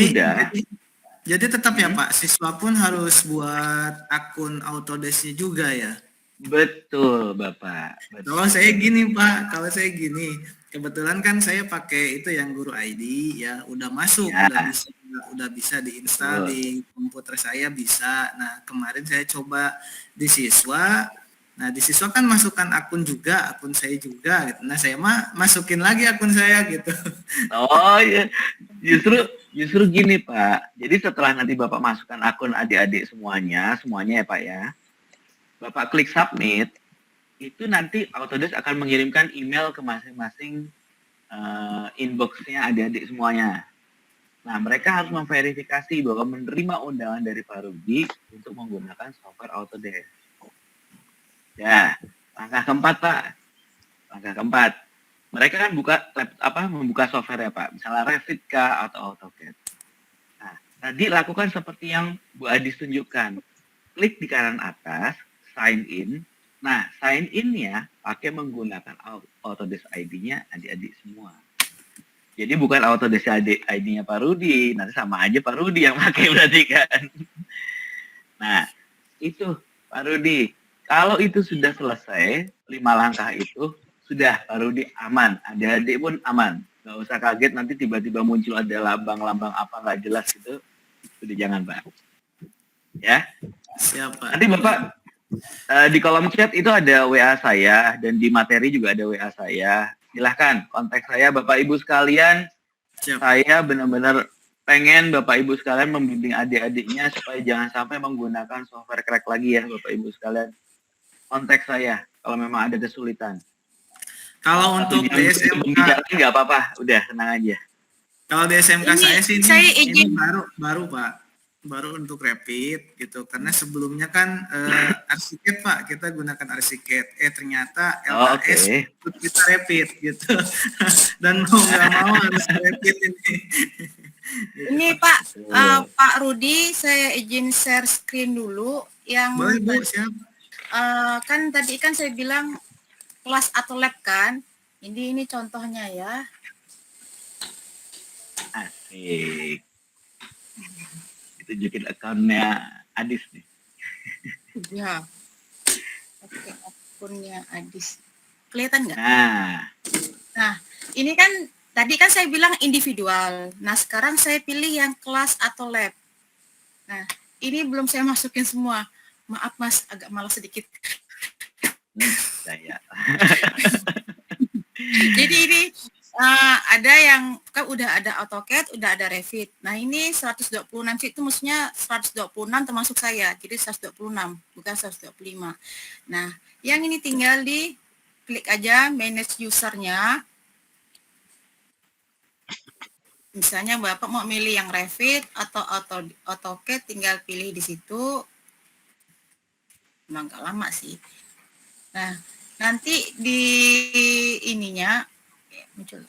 jadi tetap ya Pak, siswa pun harus buat akun Autodesk-nya juga ya. Betul, Bapak. Betul. Kalau saya gini, kebetulan kan saya pakai itu yang Guru ID ya, udah masuk, Ya. udah bisa diinstal di komputer saya bisa. Nah, kemarin saya coba di siswa. Nah, di siswa kan masukkan akun saya juga gitu. Nah, saya masukin lagi akun saya gitu. Oh iya, justru gini Pak. Jadi setelah nanti Bapak masukkan akun adik-adik semuanya ya Pak ya. Bapak klik submit, itu nanti Autodesk akan mengirimkan email ke masing-masing inbox-nya adik-adik semuanya. Nah, mereka harus memverifikasi bahwa menerima undangan dari Pak Rudi untuk menggunakan software Autodesk. Ya, langkah keempat Pak. Langkah keempat. Mereka kan membuka software ya Pak. Misalnya Revit kah atau AutoCAD. Nah, tadi lakukan seperti yang Bu Adis tunjukkan. Klik di kanan atas, sign in. Nah, sign in-nya pakai menggunakan Autodesk ID-nya adik-adik semua. Jadi bukan Autodesk ID-nya Pak Rudi, nanti sama aja Pak Rudi yang pakai berarti kan. Nah, itu Pak Rudi. Kalau itu sudah selesai, 5 langkah itu, sudah Pak Rudi aman. Adik-adik pun aman. Nggak usah kaget nanti tiba-tiba muncul ada lambang-lambang apa nggak jelas gitu. Sudah jangan Pak. Ya. Siapa? Nanti Bapak di kolom chat itu ada WA saya dan di materi juga ada WA saya. Silahkan kontak saya Bapak Ibu sekalian. Siap. Saya benar-benar pengen Bapak Ibu sekalian membimbing adik-adiknya supaya jangan sampai menggunakan software crack lagi ya Bapak Ibu sekalian. Kontak saya kalau memang ada kesulitan. Kalau untuk di SMK nggak apa-apa, udah tenang aja. Kalau di SMK Ini saya izin. ini baru Pak. Baru untuk Revit gitu, karena sebelumnya kan Arsiket Pak, kita gunakan Arsiket. Ternyata LHS kita Revit gitu. Dan mau nggak mau harus Revit ini. Ini Pak, Pak Rudi, saya izin share screen dulu. Yang Boleh Bu, siap. kan tadi kan saya bilang kelas atau lab kan. Ini contohnya ya. Asik. Tunjukin akunnya Adis nih. Ya. Oke, akunnya Adis. Kelihatan nggak? Nah, Nah, ini kan tadi kan saya bilang individual. Nah, sekarang saya pilih yang kelas atau lab. Nah, ini belum saya masukin semua. Maaf Mas, agak malas sedikit. Saya. Jadi ini ada yang kan udah ada AutoCAD, udah ada Revit. Nah, ini 126 itu maksudnya 126 termasuk saya. Jadi 126, bukan 125. Nah, yang ini tinggal di klik aja manage usernya. Misalnya Bapak mau milih yang Revit atau AutoCAD, tinggal pilih di situ. Memang nggak lama sih. Nah, nanti di ininya muncul.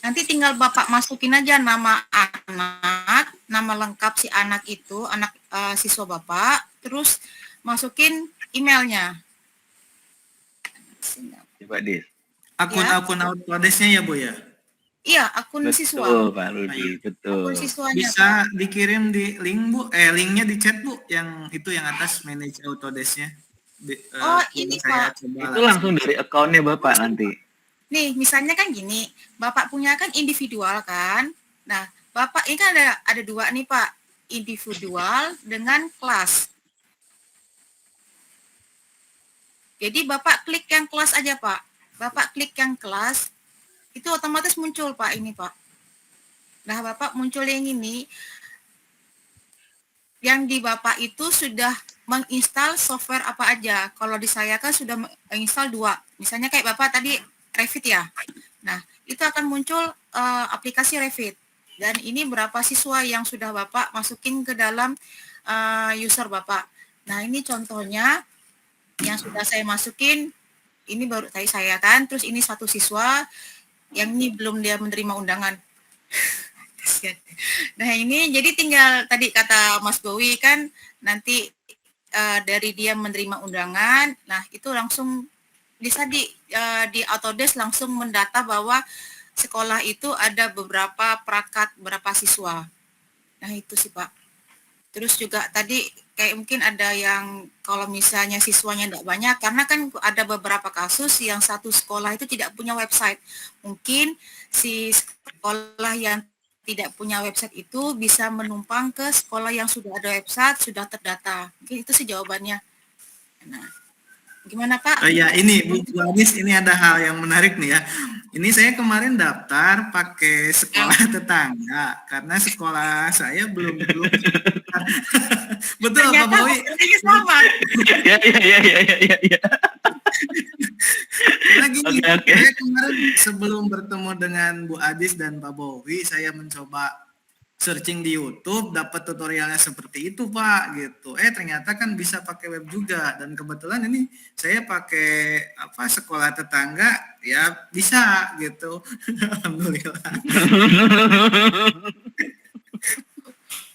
Nanti tinggal Bapak masukin aja nama anak, nama lengkap si anak itu, anak siswa Bapak, terus masukin emailnya. Coba Dis. Akun-akun Autodesk-nya ya Bu ya? Iya, akun siswa. Betul Pak Rudi, betul. Akun siswanya. Bisa dikirim di link Bu, linknya di chat Bu, yang itu yang atas manage Autodesk-nya. Oh, ini Pak. Itu langsung dari akunnya Bapak nanti. Nih, misalnya kan gini, Bapak punya kan individual kan. Nah, Bapak ini kan ada dua nih Pak, individual dengan kelas. Jadi Bapak klik yang kelas aja Pak. Bapak klik yang kelas, itu otomatis muncul Pak ini Pak. Nah, Bapak muncul yang ini, yang di Bapak itu sudah menginstal software apa aja. Kalau di saya kan sudah menginstal 2. Misalnya kayak Bapak tadi Revit ya. Nah, itu akan muncul aplikasi Revit. Dan ini berapa siswa yang sudah Bapak masukin ke dalam user Bapak. Nah, ini contohnya yang sudah saya masukin. Ini baru tadi saya kan. Terus ini 1 siswa. Yang ini belum dia menerima undangan. Nah, ini jadi tinggal tadi kata Mas Bowi kan nanti dari dia menerima undangan. Nah, itu langsung bisa di Autodesk langsung mendata bahwa sekolah itu ada beberapa perangkat, berapa siswa. Nah, itu sih Pak. Terus juga tadi kayak mungkin ada yang kalau misalnya siswanya tidak banyak, karena kan ada beberapa kasus yang satu sekolah itu tidak punya website. Mungkin si sekolah yang tidak punya website itu bisa menumpang ke sekolah yang sudah ada website, sudah terdata. Mungkin itu sih jawabannya. Nah, gimana Pak? Ya ini Bu Adis, ini ada hal yang menarik nih ya. Ini saya kemarin daftar pakai sekolah tetangga karena sekolah saya belum. Betul Pak Ternyata Bowi. sama. Ya. Karena gini, Oke. saya kemarin sebelum bertemu dengan Bu Adis dan Pak Bowi, saya mencoba searching di YouTube, dapat tutorialnya seperti itu Pak, gitu. Ternyata kan bisa pakai web juga, dan kebetulan ini saya pakai sekolah tetangga, ya bisa gitu. Alhamdulillah.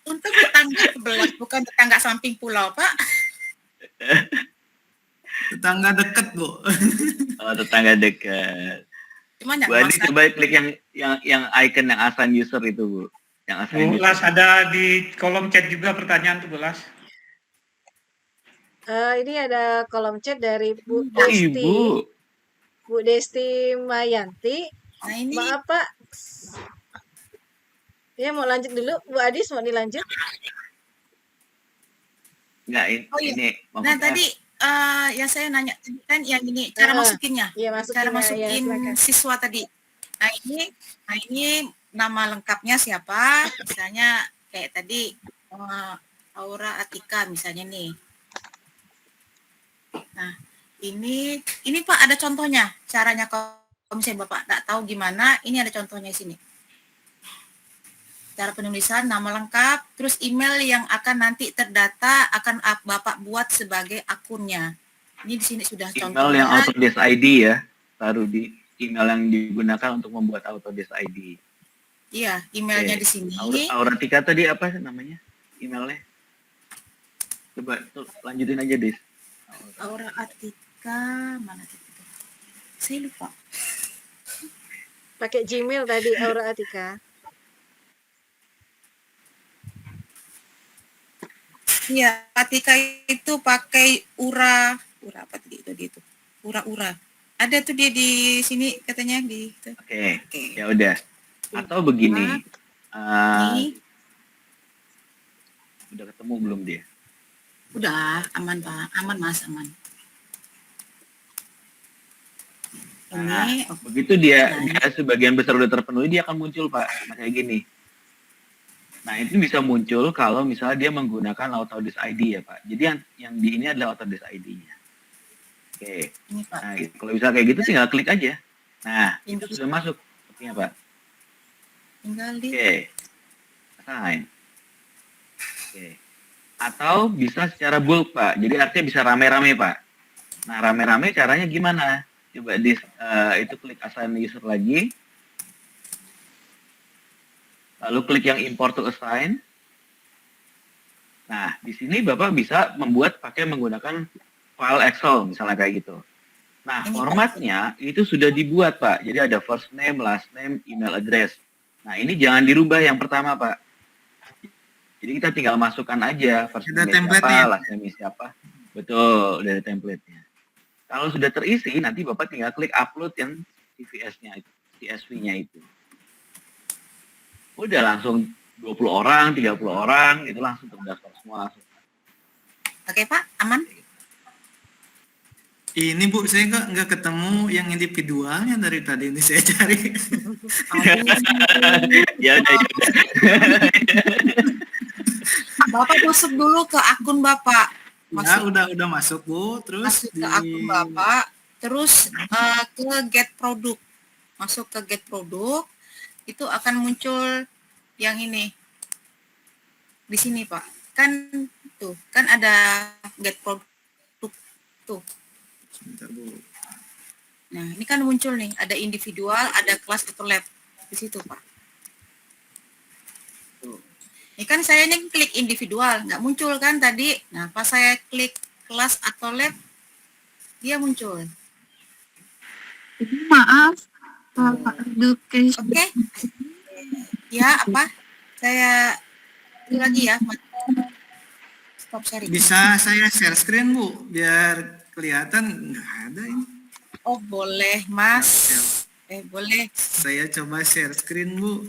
Untuk tetangga sebelah, bukan tetangga samping pulau Pak. Tetangga deket Bu. Oh, tetangga dekat. Cuma Bu Adi coba klik yang icon yang assign user itu Bu. Yang assign Bu user. Las, ada di kolom chat juga pertanyaan tuh Bu Las. Ini ada kolom chat dari Bu Oh Desti. Ibu. Bu Desti Mayanti. Nah, ini Maaf Pak. Ya mau lanjut dulu, Bu Adis mau dilanjut? Enggak, iya. ini. Nah, tadi yang saya nanya kan yang ini cara masukinnya. Iya, masukin, cara masukin ya, siswa tadi. Nah, ini nama lengkapnya siapa? Misalnya kayak tadi Aura Atika misalnya nih. Nah, ini Pak ada contohnya. Caranya kalau misalnya Bapak nggak tahu gimana, ini ada contohnya di sini. Cara penulisan, nama lengkap, terus email yang akan nanti terdata akan Bapak buat sebagai akunnya. Ini di sini sudah email contohnya. yang Autodesk ID ya, taruh di email yang digunakan untuk membuat Autodesk ID. Iya, emailnya di sini. Auratika tadi apa namanya emailnya? Coba lanjutin aja Des. Aura Atika mana itu? Saya lupa. Pakai Gmail tadi Aura Atika. Iya, Atika itu pakai Ura apa tadi itu? ura-ura. Ada tuh dia di sini katanya di itu. Oke, Oke. ya udah. Atau begini, Ini udah ketemu belum dia? udah aman Pak, aman Mas, aman. Nah, Ini oke. begitu dia sebagian besar udah terpenuhi, dia akan muncul Pak. Nah, kayak gini. Nah, itu bisa muncul kalau misalnya dia menggunakan Autodesk ID ya Pak. Jadi yang di ini adalah Autodesk ID-nya. Oke. Ini Pak. Nah, gitu. Kalau bisa kayak gitu tinggal klik aja. Nah, itu Ini sudah masuk. Sepertinya Pak. tinggal di Oke. Assign. Oke. Atau bisa secara bulk Pak. Jadi artinya bisa rame-rame Pak. Nah, rame-rame caranya gimana? Coba itu klik assign user lagi. Lalu klik yang import to assign. Nah, di sini Bapak bisa membuat pakai menggunakan file Excel, misalnya kayak gitu. Nah, formatnya itu sudah dibuat, Pak. Jadi ada first name, last name, email address. Nah, ini jangan dirubah yang pertama, Pak. Jadi kita tinggal masukkan aja first Ada name template-nya. siapa, last name siapa. Betul, dari template-nya. Kalau sudah terisi, nanti Bapak tinggal klik upload yang CSV-nya itu, CSV-nya itu. Udah langsung 20 orang, 30 orang, itu langsung terdaftar semua. Oke Pak, aman? Ini Bu, saya nggak ketemu yang individualnya dari tadi ini saya cari. Ya udah, ya udah. Bapak masuk dulu ke akun Bapak. Ya, udah masuk Bu, terus Masuk ke akun Bapak, terus ke get produk. Masuk ke get produk, itu akan muncul yang ini. Di sini Pak. Kan tuh, kan ada get produk tuh. Sebentar Bu. Nah, ini kan muncul nih, ada individual, ada kelas atau lab di situ, Pak. Tuh. Ini kan saya ini klik individual, nggak muncul kan tadi. Nah, pas saya klik kelas atau lab, dia muncul. Maaf, Pak Education. Oke. Ya, apa? Saya itu lagi ya. Stop sharing. Bisa saya share screen Bu, biar kelihatan. Nggak ada ini. Oh, boleh, Mas. Boleh. Saya coba share screen Bu.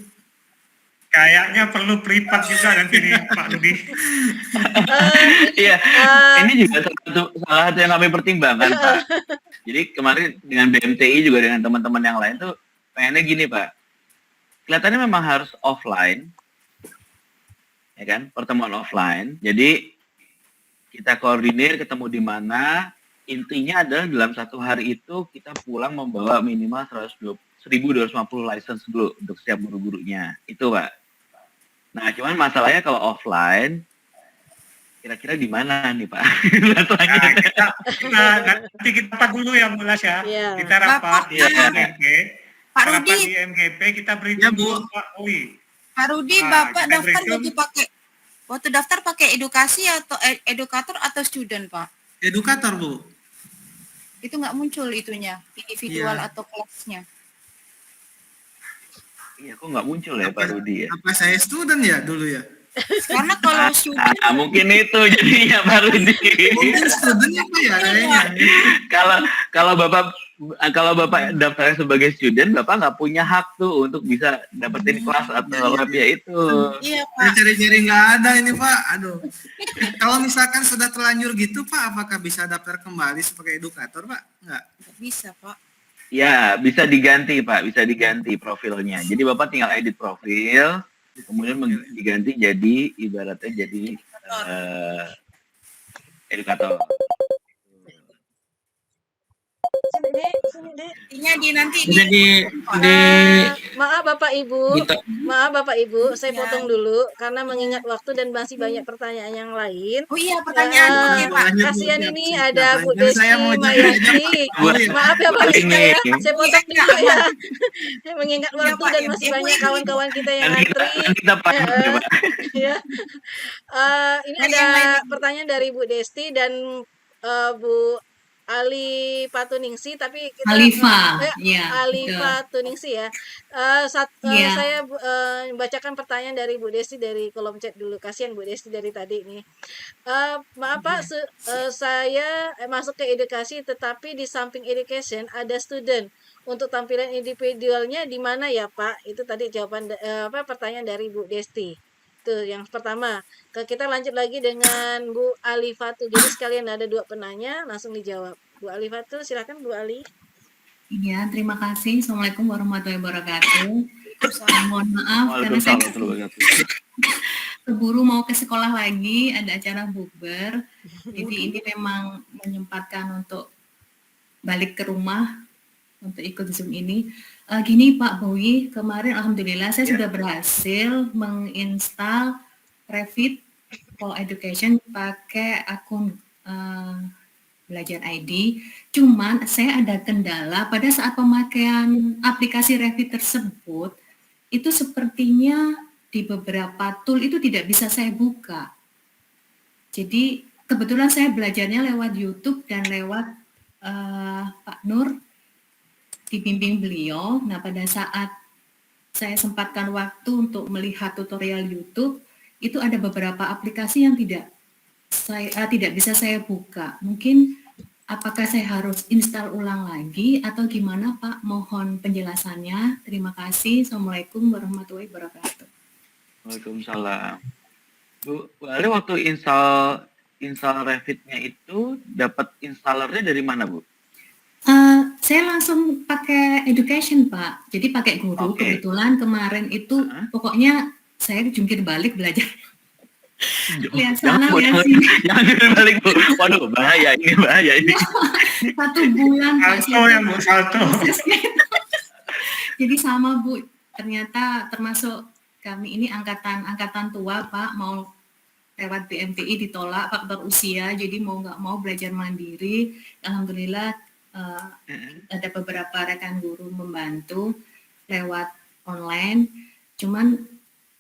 Kayaknya perlu privat juga nanti nih Pak Rudi. Iya, ini juga salah satu yang kami pertimbangkan, Pak. Jadi kemarin dengan BMTI juga dengan teman-teman yang lain tuh pengennya gini, Pak. Kelihatannya memang harus offline, ya kan? Pertemuan offline. Jadi kita koordinir ketemu di mana. Intinya adalah dalam satu hari itu kita pulang membawa minimal 1.250 license dulu untuk setiap guru-gurunya. Itu, Pak. Nah, cuman masalahnya kalau offline, kira-kira di mana nih, Pak? Nah, nanti kita rapat dulu ya, Mulas ya. Iya. Kita rapat di Iya. MGP. Pak Rapat Rudi, di MGP, kita beri Ya, Bu. dulu Pak Owi. Pak Rudi, Nah, Bapak kita daftar berhitung. waktu daftar pakai edukasi atau edukator atau student, Pak? Edukator Bu. Itu nggak muncul itunya, individual Iya. atau kelasnya. Iya, kok nggak muncul ya, Pak Rudi ya? Apa saya student ya dulu ya? Karena kalau student Mungkin itu jadinya Pak Rudi. Mungkin student apa ya kayaknya. Kalau Bapak daftar sebagai student, Bapak nggak punya hak tuh untuk bisa dapetin kelas atau lab ya itu. iya Saya Pak, cari-cari nggak ada ini Pak. Aduh. Kalau misalkan sudah terlanjur gitu Pak, apakah bisa daftar kembali sebagai edukator Pak? Nggak. nggak bisa Pak. Ya, bisa diganti Pak, bisa diganti profilnya. Jadi Bapak tinggal edit profil, kemudian diganti jadi ibaratnya jadi edukator. Sini, Dek. Intinya nanti Jadi di Maaf Bapak Ibu, Gitu. maaf Bapak Ibu, saya Ya. potong dulu karena mengingat waktu dan masih banyak pertanyaan yang lain. Oh iya, pertanyaan. Oke, Pak. Lanjut, Bu. Kasihan Siap, ini siap, ada siap. Bu Dan Desti saya mau Mayati. Maaf ya Pak Ini. saya potong dulu ya. Saya mengingat Iya, waktu Pak. dan masih Ibu, banyak Ibu. kawan-kawan kita yang Nanti antri. kita paham ya, Pak. Ya. Ini Yang ada lain. pertanyaan dari Bu Desti dan Bu Alifa Tuningsi, tapi kita Alifa, ya, betul. Alifa Tuningsi ya. Iya. Saya bacakan pertanyaan dari Bu Desti dari kolom chat dulu. Kasihan Bu Desti dari tadi nih. Maaf Pak, saya masuk ke edukasi, tetapi di samping education ada student. Untuk tampilan individualnya di mana ya Pak? Itu tadi jawaban pertanyaan dari Bu Desti. Itu yang pertama. Kita lanjut lagi dengan Bu Alifatul. Jadi sekalian ada 2 penanya, langsung dijawab. Bu Alifatul, silakan Bu Ali. Iya, terima kasih. Assalamualaikum warahmatullahi wabarakatuh. Mohon maaf karena saya keburu mau ke sekolah lagi, ada acara bukber. Jadi ini memang menyempatkan untuk balik ke rumah untuk ikut Zoom ini. Gini Pak Bowie, kemarin alhamdulillah saya sudah berhasil menginstal Revit for Education pakai akun Belajar ID. Cuman saya ada kendala pada saat pemakaian aplikasi Revit tersebut, itu sepertinya di beberapa tool itu tidak bisa saya buka. Jadi kebetulan saya belajarnya lewat YouTube dan lewat Pak Nur, dibimbing beliau. Nah, pada saat saya sempatkan waktu untuk melihat tutorial YouTube, itu ada beberapa aplikasi yang tidak bisa saya buka. Mungkin apakah saya harus install ulang lagi atau gimana Pak? Mohon penjelasannya. Terima kasih. Assalamualaikum warahmatullahi wabarakatuh. Waalaikumsalam. Bu Ali, waktu install Revit-nya itu dapat installernya dari mana Bu? Saya langsung pakai education Pak, jadi pakai guru. Kebetulan kemarin itu pokoknya saya jungkir balik belajar. Lihat sana, lihat sini. Jangan jungkir balik Bu. Waduh, bahaya ini. 1 bulan Pak. Salto. Jadi sama Bu, ternyata termasuk kami ini angkatan tua Pak, mau lewat BMTI ditolak faktor usia, jadi mau nggak mau belajar mandiri. Alhamdulillah ada beberapa rekan guru membantu lewat online. Cuman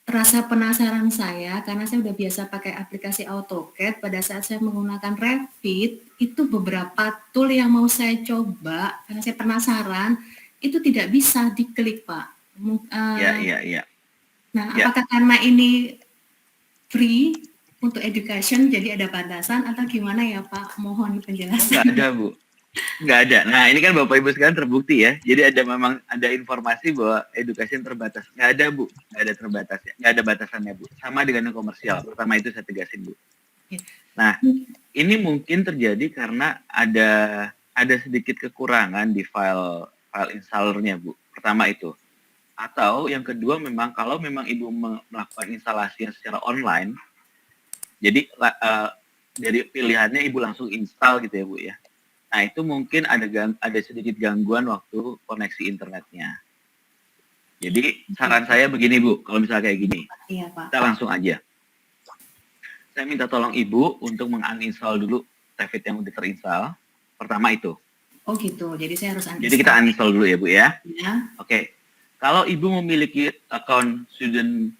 rasa penasaran saya, karena saya udah biasa pakai aplikasi AutoCAD, pada saat saya menggunakan Revit, itu beberapa tool yang mau saya coba, karena saya penasaran, itu tidak bisa diklik Pak. Iya. Nah, apakah karena ini free untuk education, jadi ada batasan atau gimana ya Pak? Mohon penjelasan. Nggak ada Bu. Nggak ada. Nah, ini kan Bapak Ibu sekarang terbukti ya. Jadi memang ada informasi bahwa edukasi terbatas. Nggak ada Bu. Nggak ada terbatasnya. Nggak ada batasannya Bu. Sama dengan yang komersial. Pertama itu saya tegasin Bu. Nah, ini mungkin terjadi karena ada sedikit kekurangan di file installernya Bu. Pertama itu. Atau yang kedua memang kalau memang Ibu melakukan instalasinya secara online, jadi dari pilihannya Ibu langsung install gitu ya Bu ya. Nah, itu mungkin ada sedikit gangguan waktu koneksi internetnya. Jadi, saran saya begini, Bu. Kalau misalnya kayak gini, iya, Pak. Kita langsung aja. Saya minta tolong Ibu untuk menguninstall dulu Revit yang udah terinstall. Pertama itu. Oh gitu, jadi saya harus uninstall. Jadi kita uninstall dulu ya, Bu ya. Ya. Oke. Kalau Ibu memiliki akun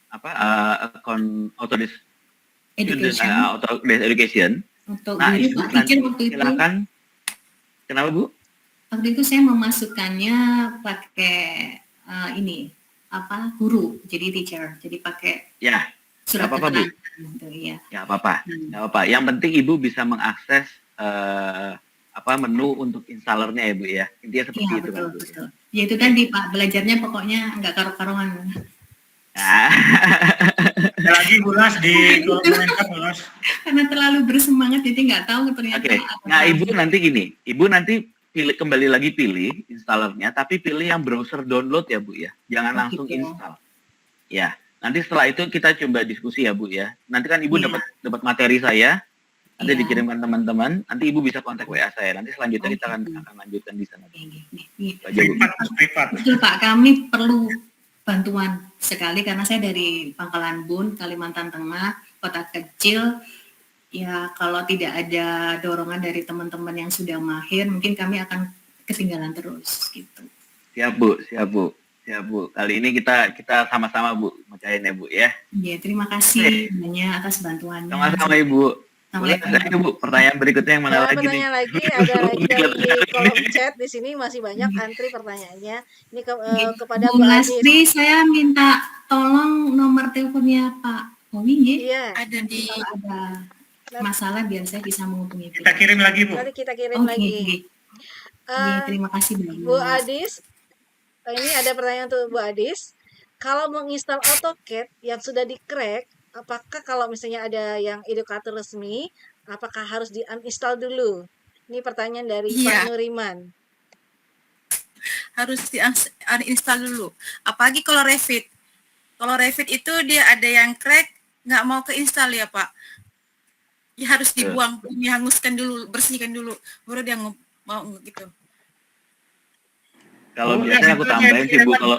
akun Autodesk Education. Untuk nah, Ibu nanti waktu silakan. Kenapa Bu? Waktu itu saya memasukkannya pakai guru, jadi teacher, jadi pakai surat keterangan. Gitu, ya. Ya apa-apa, Yang penting Ibu bisa mengakses menu untuk installernya ya Bu ya. Intinya seperti itu. Betul, betul. Ya itu tadi Pak, belajarnya pokoknya nggak karu-karuan. Lagi ulas di komentar ulas. Karena terlalu bersemangat jadi nggak tahu ternyata. Oke. Nah Ibu nanti gini, Ibu nanti kembali lagi pilih installernya, tapi pilih yang browser download ya Bu ya, jangan langsung install. Ya, nanti setelah itu kita coba diskusi ya Bu ya. Nanti kan Ibu dapat materi saya, nanti dikirimkan teman-teman, nanti Ibu bisa kontak WA saya. Nanti selanjutnya kita akan lanjutkan di sana. Betul Pak, kami perlu bantuan sekali karena saya dari Pangkalan Bun, Kalimantan Tengah, kota kecil. Ya kalau tidak ada dorongan dari teman-teman yang sudah mahir, mungkin kami akan ketinggalan terus gitu. Siap Bu. Kali ini kita sama-sama Bu, mecahin ya Bu ya. Ya terima kasih banyak atas bantuannya. Sama-sama Ibu. Boleh, Assalamualaikum. saya Bu, pertanyaan berikutnya yang mana lagi nih? Pertanyaan lagi, ada lagi dari kolom chat di sini masih banyak antri pertanyaannya. Ini kepada Bu Bu Adis. Lastri, saya minta tolong nomor teleponnya Pak Bowie, nggih. Iya, Ada di Kalau ada masalah biar saya bisa menghubungi Kita kirim lagi, Bu. nanti kita kirim Oke, lagi. nggih. Eh, Nggih, terima kasih Bu banyak. Adis, ini ada pertanyaan untuk Bu Adis. Kalau menginstal AutoCAD yang sudah di-crack, apakah kalau misalnya ada yang edukator resmi, apakah harus di-uninstall dulu? Ini pertanyaan dari Iya. Pak Nuriman. harus di-uninstall dulu. Apalagi kalau Revit. Kalau Revit itu dia ada yang crack, nggak mau keinstall ya Pak. Ya harus dibuang, dihanguskan dulu, bersihkan dulu, baru dia mau gitu. Kalau Bu, biasanya aku tambahin sih Bu, kalau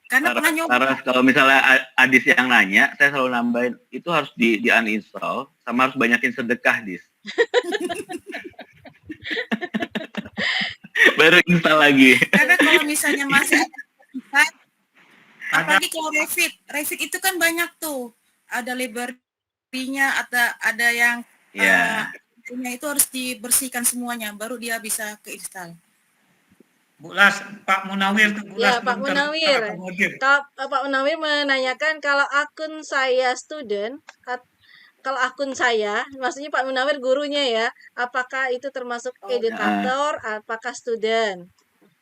Karena pernah nyoba. kalau misalnya Adis yang nanya, saya selalu nambahin itu harus di uninstall sama harus banyakin sedekah, Dis. Baru install lagi. Karena kalau misalnya masih apalagi kalau Revit itu kan banyak tuh, ada library-nya, ada yang Ya. itu harus dibersihkan semuanya, baru dia bisa keinstall. Bu Las, Pak Munawir tuh, Bu Ya, Las Pak belum Munawir. terakomodir. Kalau Pak Munawir menanyakan kalau akun saya student, kalau akun saya, maksudnya Pak Munawir gurunya ya, apakah itu termasuk edukator, apakah student?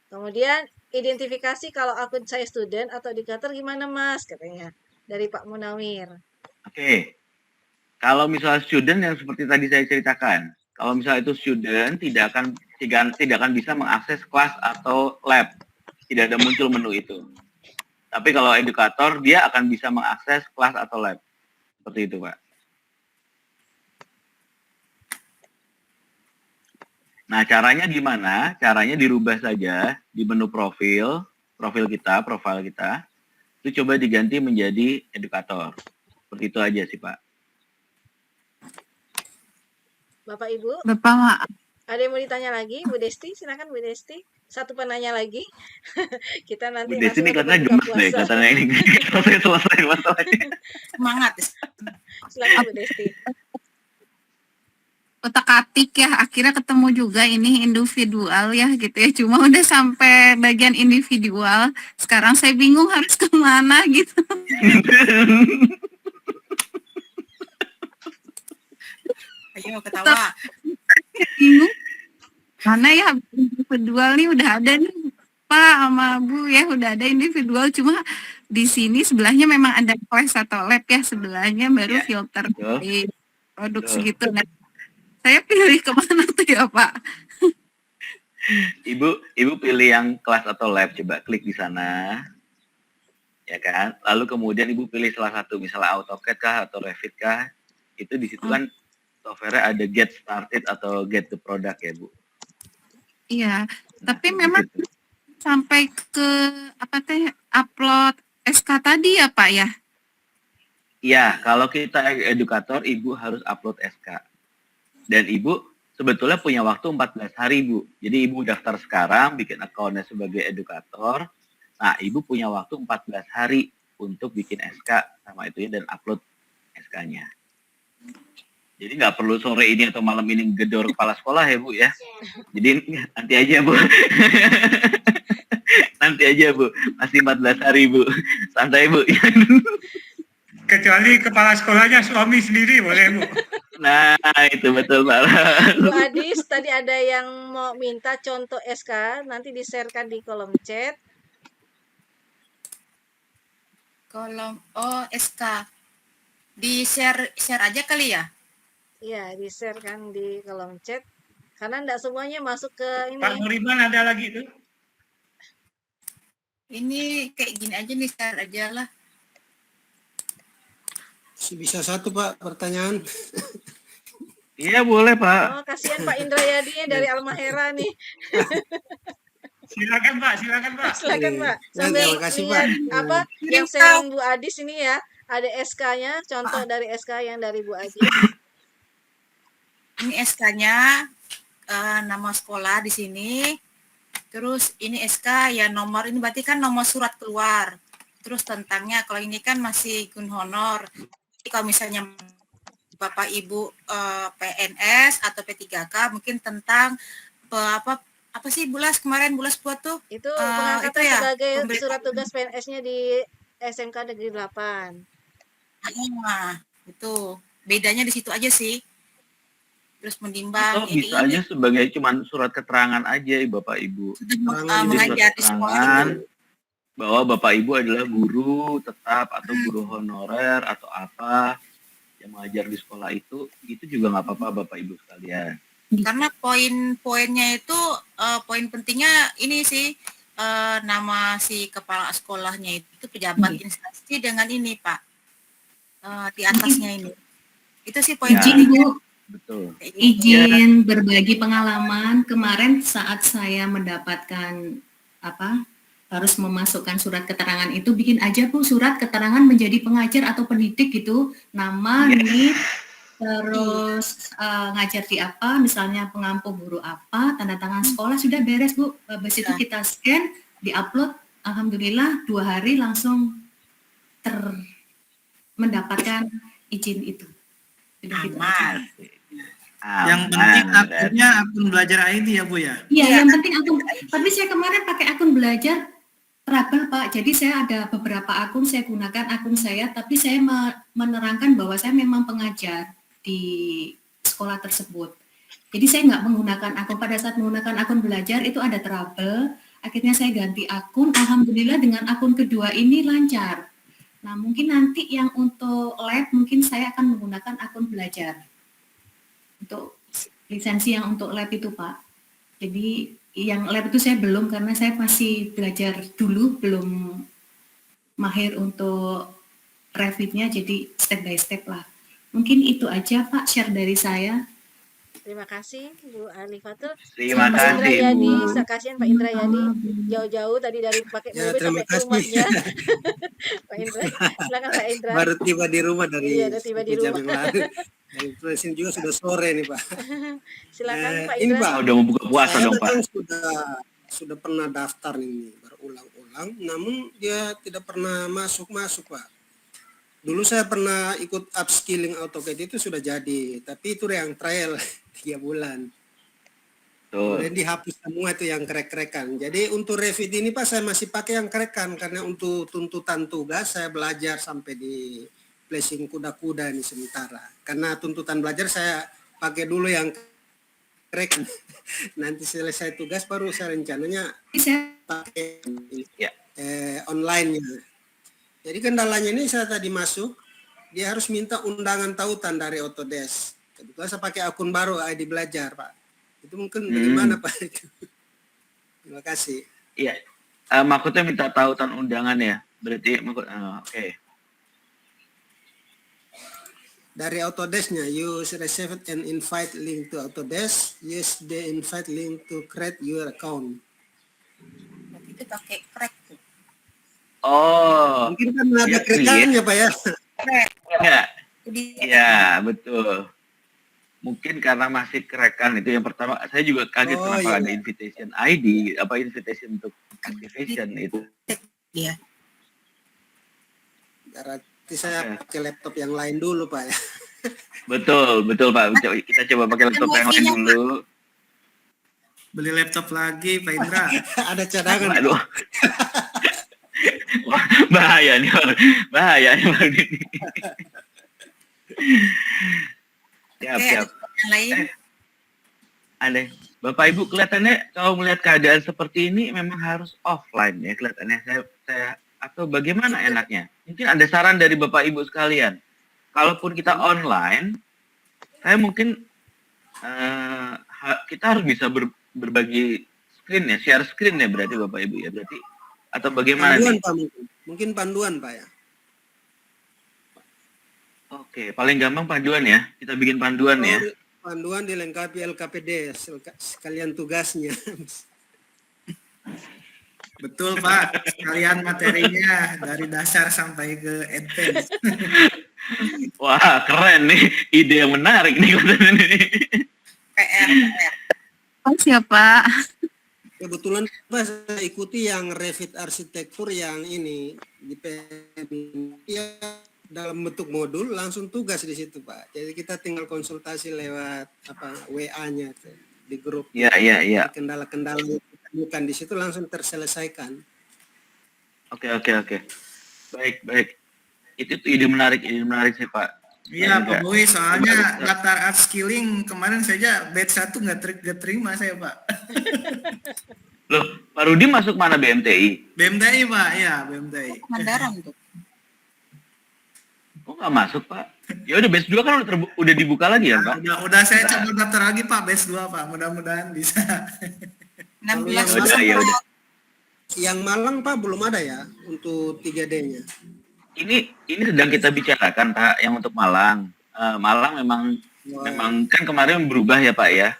Kemudian identifikasi kalau akun saya student atau edukator gimana Mas, katanya dari Pak Munawir. Oke. Kalau misalnya student yang seperti tadi saya ceritakan, kalau misalnya itu student tidak akan bisa mengakses kelas atau lab. Tidak ada muncul menu itu. Tapi kalau edukator dia akan bisa mengakses kelas atau lab. Seperti itu, Pak. Nah, caranya gimana? Caranya dirubah saja di menu profil kita, profil kita. Itu coba diganti menjadi edukator. Seperti itu aja sih, Pak. Bapak Ibu, Bapak maaf. ada yang mau ditanya lagi? Bu Desti, silakan Bu Desti. Satu penanya lagi. Kita nanti Bu Desi ini masuk katanya untuk gemes buka deh, puasa. katanya ini selesai masalahnya. Semangat. Silakan Bu Desti. Otak-atik ya, akhirnya ketemu juga ini individual ya gitu ya. Cuma udah sampai bagian individual. Sekarang saya bingung harus kemana gitu. Ayo ketawa. Bingung. Mana ya individual nih udah ada nih Pak sama Bu ya, udah ada individual. Cuma di sini sebelahnya memang ada kelas atau lab ya, sebelahnya baru Ya, filter betul. di produk Betul. segitu. Nah, saya pilih kemana tuh ya Pak? Ibu pilih yang kelas atau lab, coba klik di sana. Ya kan? Lalu kemudian Ibu pilih salah satu, misalnya AutoCAD kah atau Revit kah. Itu di situ kan software ada get started atau get the product ya, Bu. Iya, tapi Di memang situ. sampai ke apa teh upload SK tadi ya Pak ya? Iya, kalau kita edukator, Ibu harus upload SK. Dan Ibu sebetulnya punya waktu 14 hari, Bu. Jadi Ibu daftar sekarang, bikin akunnya sebagai edukator. Nah, Ibu punya waktu 14 hari untuk bikin SK sama itu ya, dan upload SK-nya. Jadi nggak perlu sore ini atau malam ini gedor kepala sekolah ya, Bu ya. Jadi nanti aja, Bu. Nanti aja, Bu. Masih 14 hari, Bu. Santai, Bu. Kecuali kepala sekolahnya suami sendiri, boleh, Bu. Nah, itu betul, Pak. Bu Adis, tadi ada yang mau minta contoh SK, nanti di-sharekan di kolom chat. Kolom SK. Di share aja kali ya. Iya, di-sharekan di kolom chat. Karena enggak semuanya masuk ke ini. Pak Nuriman ada lagi tuh. Ini kayak gini aja nih, share aja lah. Bisa satu Pak pertanyaan. Iya, boleh, Pak. Oh, kasihan Pak Indrayadi dari Almahera nih. Silakan, Pak. Silakan, Pak. Silakan Pak. Ya, Sambil terima kasih, lihat Pak. apa yang sharing Bu Adis ini ya. Ada SK-nya, contoh dari SK yang dari Bu Adis. Ini SK-nya nama sekolah di sini. Terus ini SK ya nomor, ini berarti kan nomor surat keluar. Terus tentangnya kalau ini kan masih gun honor. Jadi kalau misalnya Bapak Ibu PNS atau P3K mungkin tentang apa sih Bulas kemarin Bulas buat tuh Itu itu pengangkatan ya sebagai surat pemberitaan. tugas PNS-nya di SMK Negeri 8. Nah, itu bedanya di situ aja sih. Terus menimbang Atau bisa aja sebagai cuman surat keterangan aja Bapak Ibu. sudah Keterangan mengajar di sekolah Keterangan itu. bahwa Bapak Ibu adalah guru tetap atau guru honorer atau apa yang mengajar di sekolah itu juga nggak apa-apa Bapak Ibu sekalian. Karena poin-poinnya itu poin pentingnya ini sih nama si kepala sekolahnya itu pejabat instansi dengan ini Pak di atasnya ini. Itu sih poin Ya. penting. Bu, Betul. izin berbagi pengalaman kemarin saat saya mendapatkan harus memasukkan surat keterangan itu, bikin aja Bu surat keterangan menjadi pengajar atau pendidik gitu, nama, NIP, terus ngajar di apa, misalnya pengampu guru apa, tanda tangan sekolah, sudah beres Bu. Habis itu kita scan, diupload, alhamdulillah 2 hari langsung mendapatkan izin itu. Sudah gitu aja. Yang penting akunnya akun belajar ID ya Bu ya? Iya, yang penting akun. Tapi saya kemarin pakai akun belajar trouble Pak. Jadi saya ada beberapa akun saya gunakan akun saya, tapi saya menerangkan bahwa saya memang pengajar di sekolah tersebut. Jadi saya nggak menggunakan akun, pada saat menggunakan akun belajar itu ada trouble. Akhirnya saya ganti akun. Alhamdulillah dengan akun kedua ini lancar. Nah mungkin nanti yang untuk lab mungkin saya akan menggunakan akun belajar. Untuk lisensi yang untuk lab itu Pak. Jadi yang lab itu saya belum karena saya masih belajar dulu, belum mahir untuk Revit-nya, jadi step by step lah. Mungkin itu aja Pak share dari saya. Terima kasih Bu Alifatul. Terima Pak kasih Indrayadi, Bu. kasihan Pak Indrayadi jauh-jauh tadi dari pakai Ya, mobil terima sampai ke kasih. rumahnya. Pak Indra, silakan Pak Indra. Baru tiba di rumah dari Iya, udah tiba di 1 jam rumah. yang lalu. Dan presiden juga sudah sore nih Pak. Silakan Pak Ini Indra. Pak, Udah mau buka puasa saya dong Pak. memang sudah pernah daftar ini berulang-ulang, namun dia tidak pernah masuk Pak. Dulu saya pernah ikut upskilling AutoCAD itu sudah jadi, tapi itu yang trial 3 bulan. Kemudian dihapus semua itu yang krek-krekan. Jadi untuk Revit ini Pak saya masih pakai yang krekan karena untuk tuntutan tugas saya belajar sampai di placing kuda-kuda ini sementara. Karena tuntutan belajar saya pakai dulu yang krekan. Nanti selesai tugas baru saya rencananya pakai online-nya. Jadi kendalanya ini saya tadi masuk, dia harus minta undangan tautan dari Autodesk. Kebetulan saya pakai akun baru ID belajar Pak. Itu mungkin bagaimana Pak? Terima kasih. Iya. Maksudnya minta tautan undangan ya? Berarti oke. Dari Autodesk-nya, use receive and invite link to Autodesk. Use the invite link to create your account. Itu pakai crack. Oh. Mungkin kan ada krekannya Pak ya? Ya. Iya, betul. Mungkin karena masih kerekan itu yang pertama. Saya juga kaget kenapa ada invitation ID, invitation untuk activation itu. Iya. Berarti saya pakai laptop yang lain dulu Pak ya. Betul Pak. Kita coba pakai laptop yang lain dulu. Beli laptop lagi Pak Indra. Ada cadangan. Aduh. Wah, bahaya nih Bang ini. Siap. Yang lain. Aneh. Bapak Ibu kelihatannya kalau melihat keadaan seperti ini memang harus offline ya kelihatannya. Saya atau bagaimana enaknya? Mungkin ada saran dari Bapak Ibu sekalian. Kalaupun kita online, saya mungkin kita harus bisa berbagi screen ya, share screen ya berarti Bapak Ibu ya berarti. Atau bagaimana panduan, nih? Pak, mungkin panduan Pak ya. Oke, paling gampang panduan ya. Kita bikin panduan ya. Panduan dilengkapi LKPD sekalian tugasnya. Betul Pak, sekalian materinya dari dasar sampai ke advance. Wah, keren nih. Ide yang menarik nih. PR. Oh siapa? Kebetulan Pak saya ikuti yang Revit arsitektur yang ini di PM yang dalam bentuk modul langsung tugas di situ Pak. Jadi kita tinggal konsultasi lewat WA-nya di grup. Iya. Kendala-kendala yang kita temukan di situ langsung terselesaikan. Oke. Baik. Itu ide menarik sih Pak. Iya Pak Bowie, soalnya Bagus. daftar upskilling kemarin saja batch 1 nggak terima saya Pak. Loh, Pak Rudi masuk mana BMTI? BMTI Pak, ya BMTI. Mandaran tuh. Kok nggak masuk Pak? Ya udah batch 2 kan udah dibuka lagi ya Pak? Udah saya coba daftar lagi Pak batch 2 Pak, mudah-mudahan bisa. 16 Kalau Udah, ya udah. Yang Malang Pak belum ada ya untuk 3D-nya. Ini sedang kita bicarakan Pak, yang untuk Malang. Malang memang kan kemarin berubah ya Pak ya.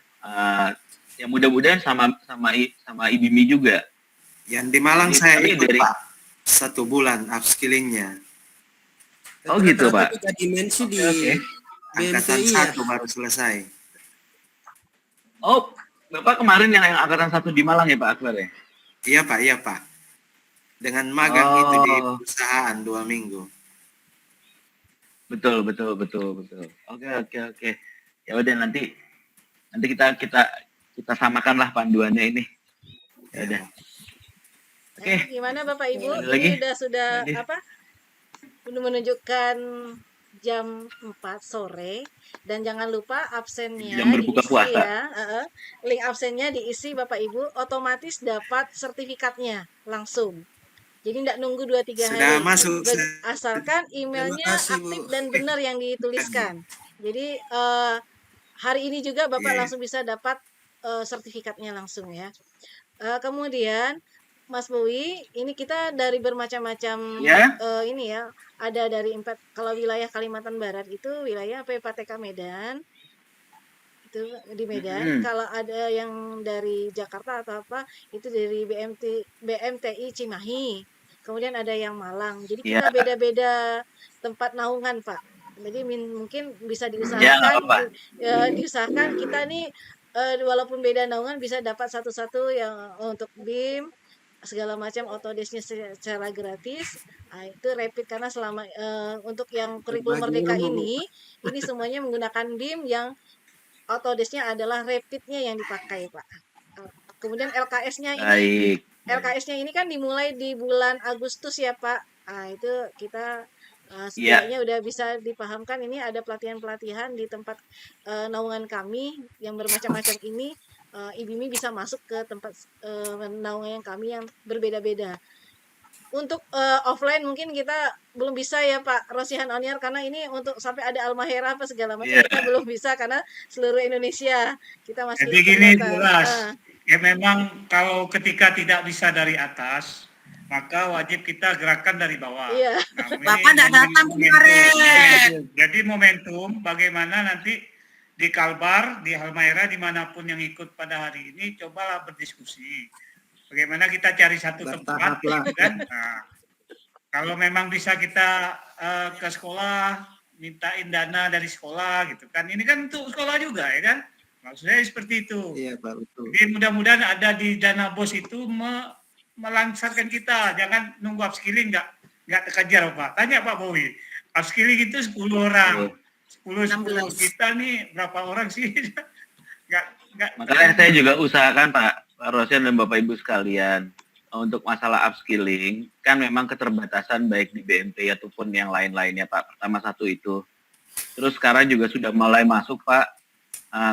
Ya mudah-mudahan sama IBMI juga. Yang di Malang Jadi saya kami ikut dari- Pak, 1 bulan upskillingnya. Oh, gitu, Pak. Tiga dimensi di Oke. Angkatan BMTI ya. 1 baru selesai. Oh, Bapak kemarin yang angkatan 1 di Malang ya Pak Akbar ya? Iya Pak. Dengan magang itu di perusahaan 2 minggu. Betul. Oke. Ya udah nanti kita samakanlah panduannya ini. Ya udah. Oke. Gimana Bapak Ibu? Ada lagi? Ini sudah Lagi? Udah menunjukkan jam 4 sore dan jangan lupa absennya Jam berbuka diisi puasa. ya. Link absennya diisi Bapak Ibu, otomatis dapat sertifikatnya langsung. Jadi tidak nunggu 2-3 hari. Sudah masuk. Asalkan emailnya Terima kasih, Bu. aktif dan benar yang dituliskan. Jadi hari ini juga Bapak Iya. langsung bisa dapat sertifikatnya langsung ya. Kemudian Mas Bowie, ini kita dari bermacam-macam Ya. ini ya. Ada dari kalau wilayah Kalimantan Barat itu wilayah PPTK Medan. Itu di Medan. Kalau ada yang dari Jakarta atau apa, itu dari BMTI Cimahi. Kemudian ada yang Malang. Jadi kita Ya. beda-beda tempat naungan, Pak. Jadi mungkin bisa Ya, nggak diusahakan, apa-apa. diusahakan kita nih walaupun beda naungan bisa dapat satu-satu yang untuk BIM segala macam autodesknya secara gratis. Nah, itu rapid karena selama untuk yang kurikulum Berbagi merdeka ilmu. ini semuanya menggunakan BIM yang autodesknya adalah rapidnya yang dipakai Pak. Kemudian Baik. LKS-nya ini kan dimulai di bulan Agustus ya Pak. Nah, itu kita setidaknya udah bisa dipahamkan ini ada pelatihan-pelatihan di tempat naungan kami yang bermacam-macam ini. IBMI bisa masuk ke tempat naungan kami yang berbeda-beda. Untuk offline mungkin kita belum bisa ya Pak Rosihan Oniar karena ini untuk sampai ada Almahera apa segala macam kita belum bisa karena seluruh Indonesia kita masih Jadi gini terdaftar. Bulas, ya memang kalau ketika tidak bisa dari atas, maka wajib kita gerakan dari bawah. Iya. Nah, ini Bapak tidak datang kemarin. Jadi momentum bagaimana nanti di Kalbar, di Halmahera, dimanapun yang ikut pada hari ini, cobalah berdiskusi. Bagaimana kita cari satu tempat, Bertahap lah. gitu kan? Nah, kalau memang bisa kita ke sekolah, mintain dana dari sekolah, gitu kan? Ini kan untuk sekolah juga, ya kan? Maksudnya seperti itu. Iya Pak, betul. Jadi mudah-mudahan ada di dana bos itu melangsarkan kita, jangan nunggu upskilling nggak terkejar Pak. Tanya Pak Bowie, upskilling itu 10 orang. 10 kita nih berapa orang sih? Nggak. Makanya saya juga usahakan Pak Rosian dan Bapak Ibu sekalian untuk masalah upskilling kan memang keterbatasan baik di BMT ataupun yang lain-lainnya Pak. Pertama satu itu. Terus sekarang juga sudah mulai masuk Pak.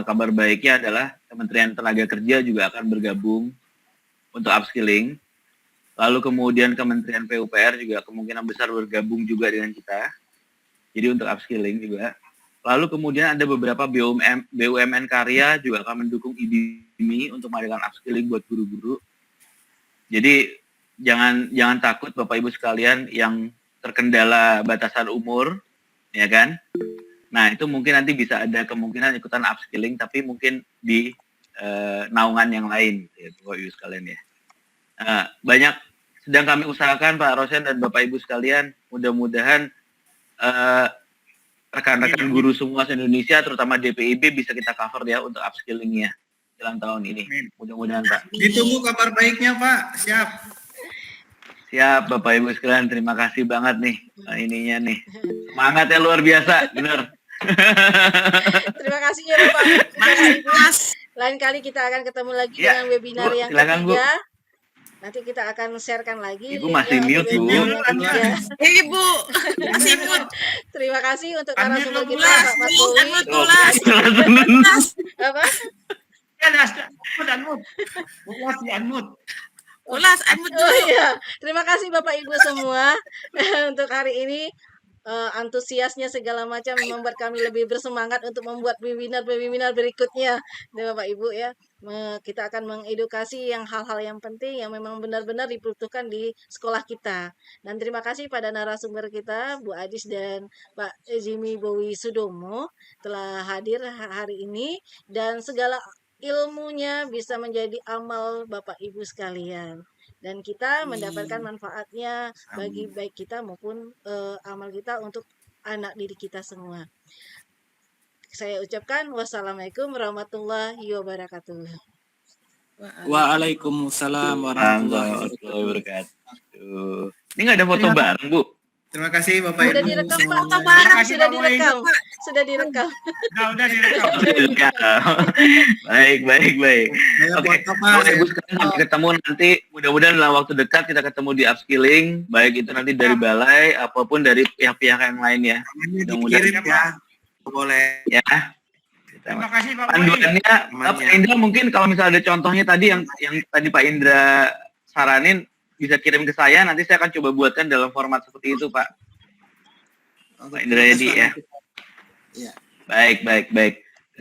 Kabar baiknya adalah Kementerian Tenaga Kerja juga akan bergabung untuk upskilling. Lalu kemudian Kementerian PUPR juga kemungkinan besar bergabung juga dengan kita. Jadi untuk upskilling juga. Lalu kemudian ada beberapa BUMN karya juga akan mendukung IBMI untuk mengadakan upskilling buat guru-guru. Jadi jangan takut Bapak Ibu sekalian yang terkendala batasan umur, ya kan? Nah itu mungkin nanti bisa ada kemungkinan ikutan upskilling, tapi mungkin di naungan yang lain, ya Bapak Ibu sekalian ya. Banyak sedang kami usahakan Pak Rosian dan Bapak Ibu sekalian, mudah-mudahan rekan-rekan guru semua se-Indonesia, terutama DPIB bisa kita cover ya untuk upskillingnya dalam tahun ini. Mudah-mudahan Pak. Ditunggu kabar baiknya Pak, siap. Siap Bapak Ibu sekalian, terima kasih banget nih ininya nih. Semangat ya luar biasa, bener. Terima kasih ya Bapak Ibu. Lain kali kita akan ketemu lagi Ya, dengan webinar Bu, yang silakan, Bu. ketiga. Nanti kita akan sharekan lagi. Ibu linknya masih untuk mute, Bu. webinar yang ketiga. Ibu, masih mut. Terima kasih untuk Kami narasumber kita ulas, Pak Mas Bowi. Apa? Ya, unmut. Ulas di unmute. Ulas, unmute Oh dulu. iya, terima kasih Bapak Ibu semua untuk hari ini. Antusiasnya segala macam membuat kami lebih bersemangat untuk membuat webinar berikutnya, Bapak Ibu ya. Kita akan mengedukasi yang hal-hal yang penting yang memang benar-benar dibutuhkan di sekolah kita. Dan terima kasih pada narasumber kita, Bu Adis dan Pak Jimmy Bowi Sudomo telah hadir hari ini dan segala ilmunya bisa menjadi amal Bapak Ibu sekalian. Dan kita mendapatkan manfaatnya bagi baik kita maupun amal kita untuk anak didik kita semua. Saya ucapkan wassalamualaikum warahmatullahi wabarakatuh. Waalaikumsalam warahmatullahi Warahmatullahi wabarakatuh. Ini nggak ada foto bareng, Bu? Terima kasih Bapak Sudah Ibu. direkam Pak, semuanya. sudah direkam, sudah direkam. Udah direkam. Baik. Saya Oke, foto, Pak. Bapak Ibu sekarang sampai ketemu nanti, mudah-mudahan dalam waktu dekat kita ketemu di upskilling, baik itu nanti dari balai, apapun dari pihak-pihak yang lain ya. Ini Mudah-mudahan dikirim ya. Boleh. ya. Terima kasih Pak Bowi. Panduannya, Pak Indra mungkin kalau misalnya ada contohnya tadi yang tadi Pak Indra saranin, bisa kirim ke saya, nanti saya akan coba buatkan dalam format seperti itu, Pak. Pak Indra Yadi ya. Iya. Baik.